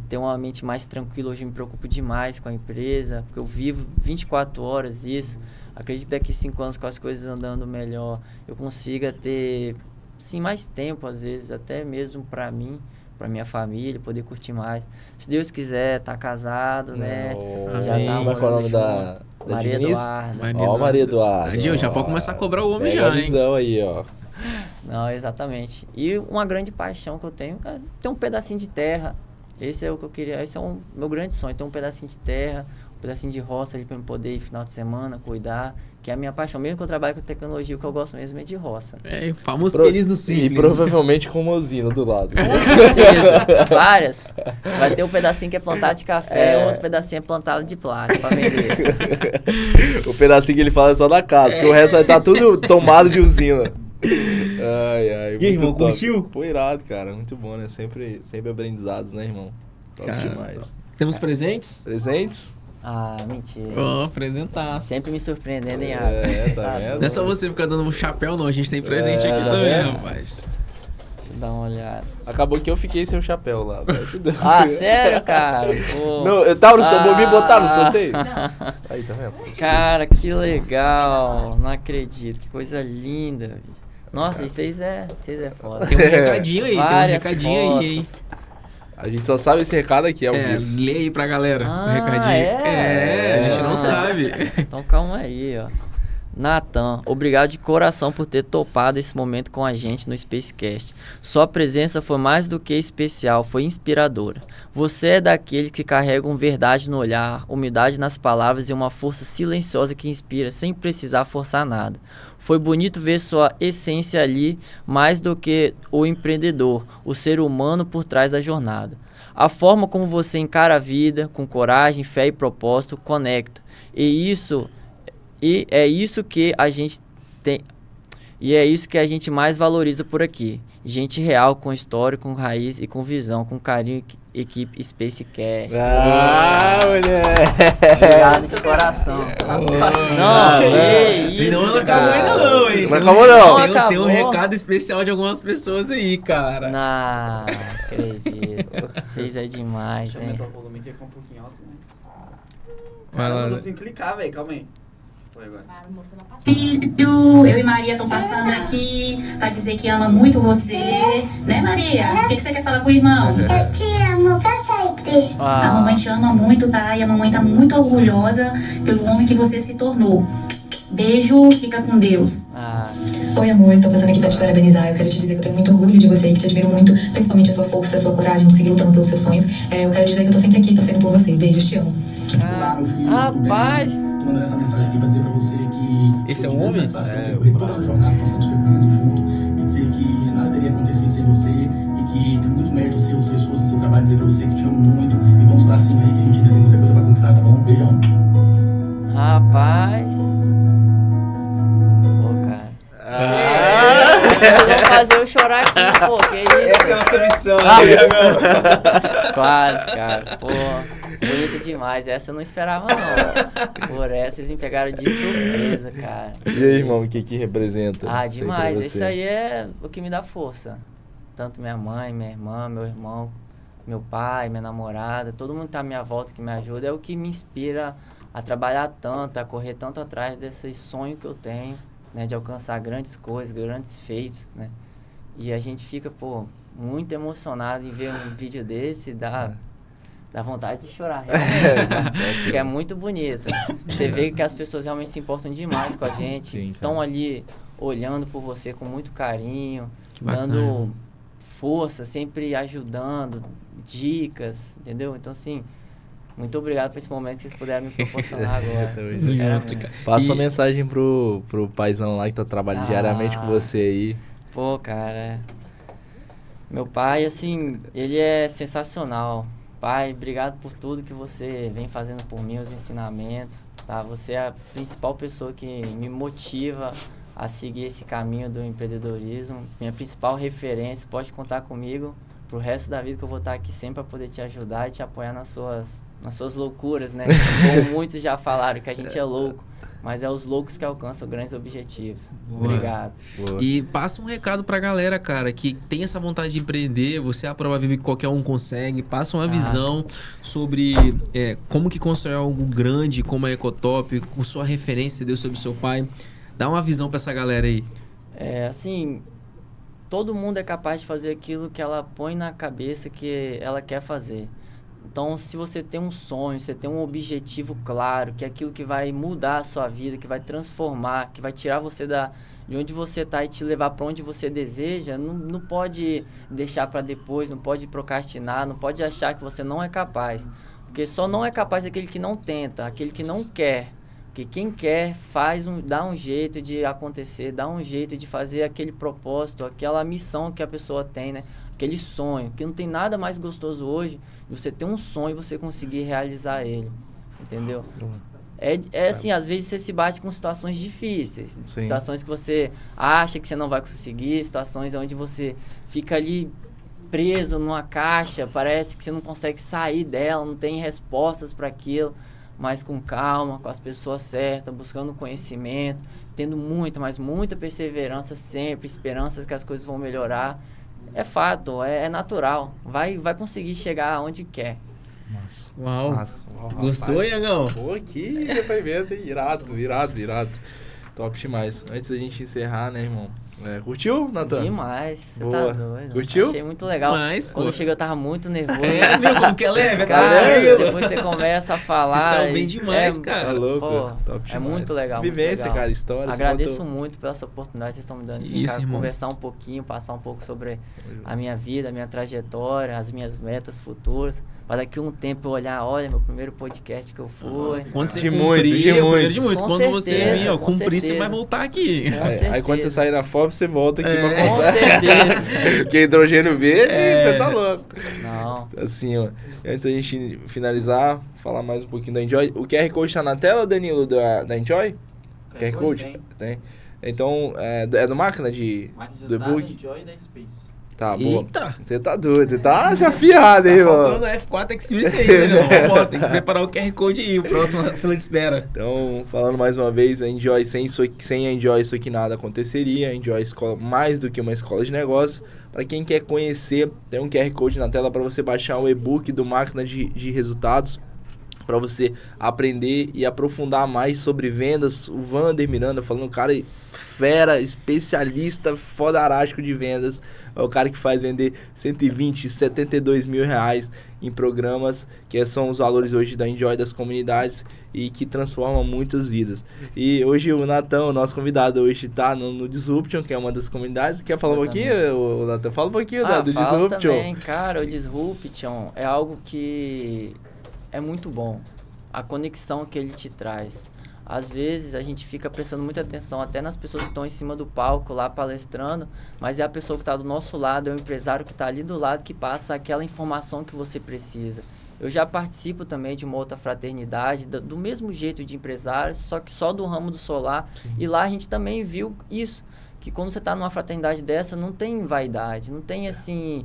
ter uma mente mais tranquila. Hoje eu me preocupo demais com a empresa, porque eu vivo 24 horas isso. Acredito que daqui 5 anos, com as coisas andando melhor, eu consiga ter, sim, mais tempo, às vezes, até mesmo para mim, para minha família, poder curtir mais. Se Deus quiser, tá casado, né? Já tá Como é que é o nome da Maria Eduarda. Ó, Maria Eduarda. Já pode começar a cobrar o homem já, hein? Visão aí, ó. Não, exatamente. E uma grande paixão que eu tenho é ter um pedacinho de terra. Esse é o que eu queria, esse é o meu grande sonho, ter um pedacinho de terra, um pedacinho de roça ali para eu poder ir final de semana, cuidar, que é a minha paixão. Mesmo que eu trabalhe com tecnologia, o que eu gosto mesmo é de roça. Famoso feliz no simples. E provavelmente com uma usina do lado. Com certeza, várias. Vai ter um pedacinho que é plantado de café, outro pedacinho é plantado de plástico para vender. O pedacinho que ele fala é só da casa, porque o resto vai estar tudo tomado de usina. Ai, e aí, irmão, top. curtiu? Pô, irado, cara, muito bom, né? Sempre aprendizados, né, irmão? Top demais. Temos presentes? Presentes? Ah, mentira. Apresentaço. Sempre me surpreendendo em água. Tá vendo? Não é só você ficar dando um chapéu, não. A gente tem presente aqui também, rapaz. Deixa eu dar uma olhada. Acabou que eu fiquei sem o chapéu lá. Sério, cara? Pô. Não, eu tava no seu bom me botar no sorteio. Aí, tá vendo? Cara, que legal. Não acredito. Que coisa linda. Nossa, vocês é foda. Tem um recadinho aí, hein? A gente só sabe esse recado aqui, lê aí pra galera o recadinho. A gente não sabe. Então calma aí, ó. Natan, obrigado de coração por ter topado esse momento com a gente no Spacecast. Sua presença foi mais do que especial, foi inspiradora. Você é daqueles que carregam verdade no olhar, humildade nas palavras e uma força silenciosa que inspira sem precisar forçar nada. Foi bonito ver sua essência ali, mais do que o empreendedor, o ser humano por trás da jornada. A forma como você encara a vida, com coragem, fé e propósito, conecta. E é isso que a gente tem. E é isso que a gente mais valoriza por aqui. Gente real, com história, com raiz e com visão, com carinho, equipe Spacecast. Mulher! Obrigado de coração. Não, que isso, não acabou ainda não, hein? Não acabou não. Tem um recado especial de algumas pessoas aí, cara. Não, acredito. Vocês é demais, Deixa eu hein? aumentar o volume aqui, que é um pouquinho alto, né? Vai lá. Eu não tô conseguindo clicar, velho, calma aí. Foi agora. Filho, eu e Maria estão passando aqui pra dizer que ama muito você. Né, Maria? O que você quer falar com o irmão? Eu te amo pra sempre. A mamãe te ama muito, tá? E a mamãe tá muito orgulhosa pelo homem que você se tornou. Beijo, fica com Deus. Oi, amor, estou passando aqui pra te parabenizar. Eu quero te dizer que eu tenho muito orgulho de você e que te admiro muito, principalmente a sua força, a sua coragem de seguir lutando pelos seus sonhos. Eu quero dizer que eu tô sempre aqui torcendo por você. Beijos, te amo. Olá, meu filho, rapaz! Tô mandando essa mensagem aqui pra dizer pra você que... Esse é um homem? Correr toda essa jornada, nós estamos percorrendo junto, e dizer que nada teria acontecido sem você, e que é muito mérito seu esforço, o seu trabalho, dizer pra você que te amo muito, e vamos pra cima aí, que a gente ainda tem muita coisa pra conquistar, tá bom? Beijão. Rapaz. Pô, cara. Vocês vão fazer eu chorar aqui, pô, que isso? Essa é a nossa missão, Quase, cara. Pô, bonito demais. Essa eu não esperava, não. Por essa, vocês me pegaram de surpresa, cara. E aí, irmão, o que representa? Demais. Isso aí é o que me dá força. Tanto minha mãe, minha irmã, meu irmão, meu pai, minha namorada, todo mundo que tá à minha volta, que me ajuda, é o que me inspira a trabalhar tanto, a correr tanto atrás desse sonho que eu tenho, né, de alcançar grandes coisas, grandes feitos, né? E a gente fica, pô, muito emocionado em ver um vídeo desse, dá vontade de chorar, realmente, porque é muito bonito. Você vê que as pessoas realmente se importam demais com a gente, estão ali olhando por você com muito carinho, dando força, sempre ajudando, dicas, entendeu? Então, assim, muito obrigado por esse momento que vocês puderam me proporcionar agora, sinceramente. Passa uma mensagem pro paizão lá que tá trabalhando diariamente com você aí. Pô, cara, meu pai, assim, ele é sensacional. Pai, obrigado por tudo que você vem fazendo por mim, os ensinamentos, tá? Você é a principal pessoa que me motiva a seguir esse caminho do empreendedorismo. Minha principal referência, pode contar comigo pro resto da vida, que eu vou estar aqui sempre para poder te ajudar e te apoiar nas suas loucuras, né? Como muitos já falaram que a gente é louco, mas é os loucos que alcançam grandes objetivos. Boa. Obrigado. Boa. E passa um recado pra galera, cara, que tem essa vontade de empreender, você é a prova viva que qualquer um consegue. Passa uma visão sobre como que constrói algo grande, como a Ecotop, com sua referência que você deu sobre o seu pai. Dá uma visão pra essa galera aí. Assim, todo mundo é capaz de fazer aquilo que ela põe na cabeça que ela quer fazer. Então, se você tem um sonho, você tem um objetivo claro, que é aquilo que vai mudar a sua vida, que vai transformar, que vai tirar você de onde você está e te levar para onde você deseja, não pode deixar para depois, não pode procrastinar, não pode achar que você não é capaz. Porque só não é capaz aquele que não tenta, aquele que não quer. Porque quem quer dá um jeito de acontecer, dá um jeito de fazer aquele propósito, aquela missão que a pessoa tem, né? Aquele sonho, que não tem nada mais gostoso hoje de você ter um sonho e você conseguir realizar ele, entendeu? Assim, às vezes você se bate com situações difíceis, situações que você acha que você não vai conseguir, situações onde você fica ali preso numa caixa, parece que você não consegue sair dela, não tem respostas para aquilo. Mas com calma, com as pessoas certas, buscando conhecimento, tendo muita perseverança sempre, esperanças que as coisas vão melhorar. É fato, é natural. Vai conseguir chegar aonde quer. Nossa. Uau. Nossa. Gostou, Iagão? Pô, que depoimento, hein? Irado. Top demais. Antes da gente encerrar, né, irmão? Curtiu, Natan? Demais, você Boa. tá doido. Curtiu? Achei muito legal. Demais, Quando pô. eu cheguei eu tava muito nervoso. Meu, como que é leve, Cara, tá depois você começa a falar. Se saiu bem demais, cara. Tá louco, Pô, top é demais. muito legal. Vivência, muito legal. cara, história. Agradeço muito pela essa oportunidade que vocês estão me dando de vir Isso, cá irmão. conversar um pouquinho, passar um pouco sobre a minha vida, a minha trajetória, as minhas metas futuras. Para daqui a um tempo eu olhar, olha, meu primeiro podcast que eu fui. Quando você De cumprir, muitos, de o primeiro muitos. de muitos. Com Quando você certeza, vir, ó, com cumprir, você certeza. vai voltar aqui. Com Aí quando você certeza. sair na Forbes, você volta aqui pra Com contar. certeza. Porque hidrogênio verde, você tá louco. Não. Assim, ó. Antes da gente finalizar, falar mais um pouquinho da Enjoy. O QR Code tá na tela, Danilo, da Enjoy? QR Code? Tem. Então, é do máquina do e-book? Enjoy da Space. Tá, boa. Eita! Você tá doido, você tá se afiado, hein, Tá mano? faltando a F4 Experience aí, né? Vambora, tem que preparar o QR Code aí, o próximo fila de espera. Então, falando mais uma vez, a Enjoy, sem a Enjoy isso aqui nada aconteceria. A Enjoy é escola mais do que uma escola de negócio. Para quem quer conhecer, tem um QR Code na tela para você baixar o e-book do Máquina de Resultados, para você aprender e aprofundar mais sobre vendas. O Vander Miranda falando, cara fera, especialista, fodarástico de vendas. É o cara que faz vender 120, 72 mil reais em programas, que são os valores hoje da Enjoy das comunidades e que transformam muitas vidas. E hoje o Natan, o nosso convidado hoje, tá no Disruption, que é uma das comunidades. Quer falar um pouquinho, o Natan? Fala um pouquinho do falo Disruption. também, cara, o Disruption é algo que é muito bom. A conexão que ele te traz. Às vezes a gente fica prestando muita atenção até nas pessoas que estão em cima do palco lá palestrando, mas é a pessoa que está do nosso lado, é o empresário que está ali do lado que passa aquela informação que você precisa. Eu já participo também de uma outra fraternidade, do mesmo jeito de empresários, só que só do ramo do solar. Sim. E lá a gente também viu isso, que quando você está numa fraternidade dessa, não tem vaidade, não tem assim...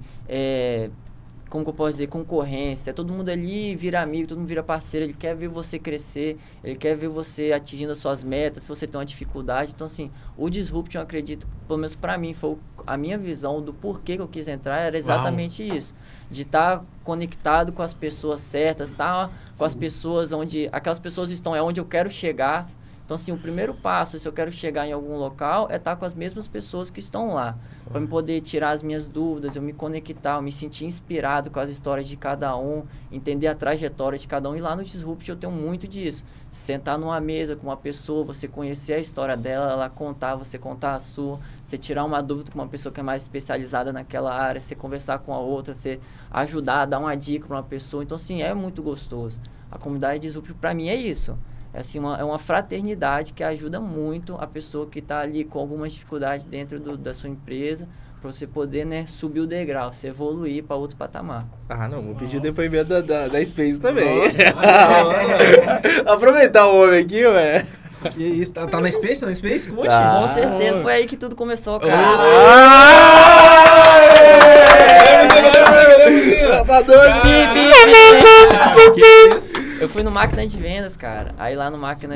como que eu posso dizer, concorrência, todo mundo ali vira amigo, todo mundo vira parceiro, ele quer ver você crescer, ele quer ver você atingindo as suas metas, se você tem uma dificuldade. Então, assim, o Disruption, eu acredito, pelo menos pra mim, foi a minha visão do porquê que eu quis entrar, era exatamente isso, de estar conectado com as pessoas certas, estar com as pessoas onde, aquelas pessoas estão, é onde eu quero chegar. Então, assim, o primeiro passo, se eu quero chegar em algum local, é estar com as mesmas pessoas que estão lá. Para me poder tirar as minhas dúvidas, eu me conectar, eu me sentir inspirado com as histórias de cada um, entender a trajetória de cada um. E lá no Disrupt eu tenho muito disso. Sentar numa mesa com uma pessoa, você conhecer a história dela, ela contar, você contar a sua. Você tirar uma dúvida com uma pessoa que é mais especializada naquela área, você conversar com a outra, você ajudar, dar uma dica para uma pessoa. Então, assim, é muito gostoso. A comunidade Disrupt, para mim, é isso. É, assim, é uma fraternidade que ajuda muito a pessoa que está ali com algumas dificuldades dentro da sua empresa, para você poder, né, subir o degrau, se evoluir para outro patamar. Ah, não, vou pedir o depoimento da Space também. Nossa, aproveitar o homem aqui, ué. Que isso, tá na Space? Tá na Space? Conte. Tá. Com certeza, foi aí que tudo começou, cara. Tá doido? Que isso? Eu fui no Máquina de Vendas, cara. Aí lá no Máquina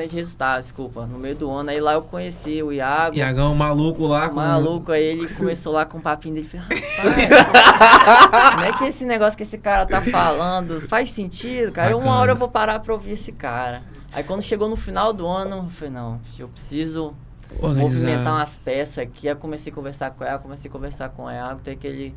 de Resultados, desculpa. No meio do ano, aí lá eu conheci o Iago. Iagão, maluco lá. Maluco, aí ele começou lá com o papinho dele. Rapaz, como é que esse negócio que esse cara tá falando faz sentido, cara? Bacana. Uma hora eu vou parar pra ouvir esse cara. Aí quando chegou no final do ano, eu falei, não, eu preciso movimentar umas peças aqui. Aí comecei a conversar com ela, comecei a conversar com o Iago, até que ele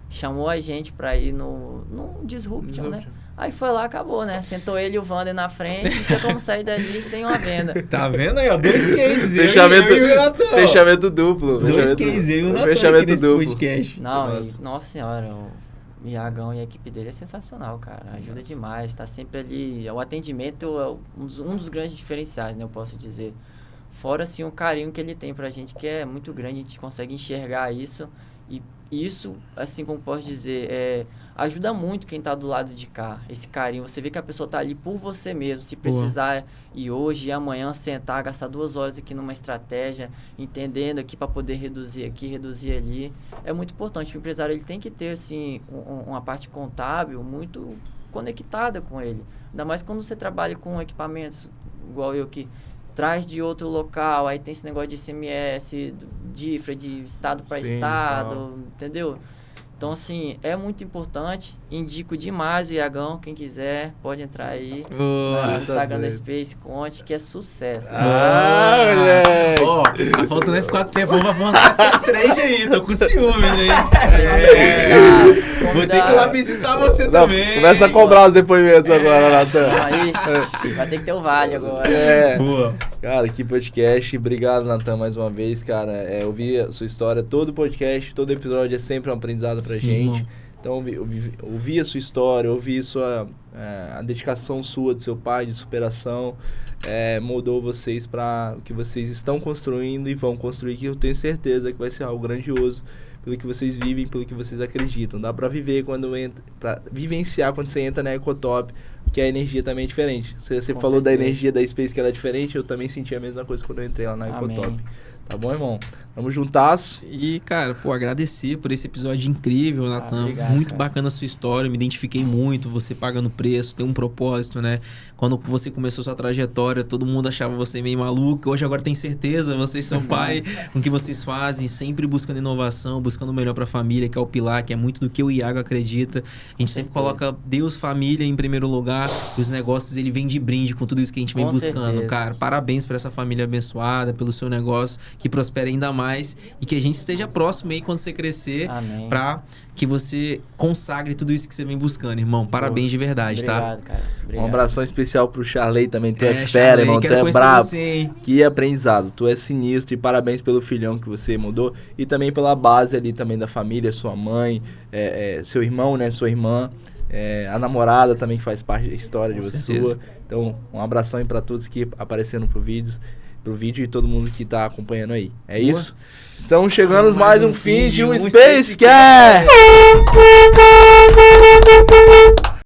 chamou a gente pra ir no Disruption, né? Aí foi lá, acabou, né? Sentou ele e o Vander na frente, não tinha como sair dali sem uma venda. Tá vendo aí, ó? 2 cases. Fechamento duplo. 2 cases, eu e o Natan Fechamento nesse duplo. podcast. Não, nossa senhora, o Iagão e a equipe dele é sensacional, cara. Ajuda demais, tá sempre ali. O atendimento é um dos grandes diferenciais, né? Eu posso dizer. Fora, assim, o carinho que ele tem pra gente, que é muito grande, a gente consegue enxergar isso. E isso, assim como posso dizer, ajuda muito quem tá do lado de cá, esse carinho. Você vê que a pessoa tá ali por você mesmo. Se precisar ir hoje e amanhã sentar, gastar 2 horas aqui numa estratégia, entendendo aqui para poder reduzir aqui, reduzir ali. É muito importante. O empresário ele tem que ter, assim, uma parte contábil muito conectada com ele. Ainda mais quando você trabalha com equipamentos, igual eu que traz de outro local, aí tem esse negócio de ICMS, de IFRA, de estado para estado, entendeu? Então, assim, é muito importante. Indico demais o Iagão. Quem quiser, pode entrar aí no Instagram da Space Conte, que é sucesso. Moleque! Ó, tá faltando F4 tempo. Vamos montar essa trade aí. Tô com ciúmes, hein? Vou ter que ir lá visitar você também. Começa a cobrar os depoimentos agora, Natan. Vai ter que ter o vale agora. Boa. Cara, que podcast. Obrigado, Natan, mais uma vez, cara. Ouvir a sua história, todo podcast, todo episódio é sempre um aprendizado pra gente. Irmão. Então, ouvir a sua história, ouvir a dedicação sua, do seu pai, de superação, moldou vocês para o que vocês estão construindo e vão construir, que eu tenho certeza que vai ser algo grandioso, pelo que vocês vivem, pelo que vocês acreditam. Dá para viver para vivenciar quando você entra na Ecotop, que a energia também é diferente. Você falou da energia da Space, que ela é diferente, eu também senti a mesma coisa quando eu entrei lá na Ecotop. Tá bom, irmão? Vamos juntasso. E, cara, agradecer por esse episódio incrível, Natan. Muito bacana a sua história, me identifiquei muito, você pagando preço, tem um propósito, né? Quando você começou sua trajetória, todo mundo achava você meio maluco. Hoje agora tem certeza, você e seu pai, com o que vocês fazem, sempre buscando inovação, buscando o melhor pra família, que é o pilar, que é muito do que o Iago acredita. A gente sempre coloca Deus, família em primeiro lugar, e os negócios, ele vem de brinde com tudo isso que a gente vem buscando, cara. Parabéns por essa família abençoada, pelo seu negócio, que prospere ainda mais e que a gente esteja próximo aí quando você crescer, pra que você consagre tudo isso que você vem buscando, irmão. Parabéns de verdade, obrigado, tá? Cara. Obrigado. Um abração especial pro Charley também. Tu é fera, irmão. Tu é brabo. Que aprendizado. Tu é sinistro e parabéns pelo filhão que você mudou e também pela base ali também da família, sua mãe, seu irmão, né? Sua irmã. A namorada também que faz parte da história de você sua. Então, um abração aí pra todos que apareceram pro vídeo e todo mundo que tá acompanhando aí. Isso? Estamos chegando mais um fim de um Space Cast!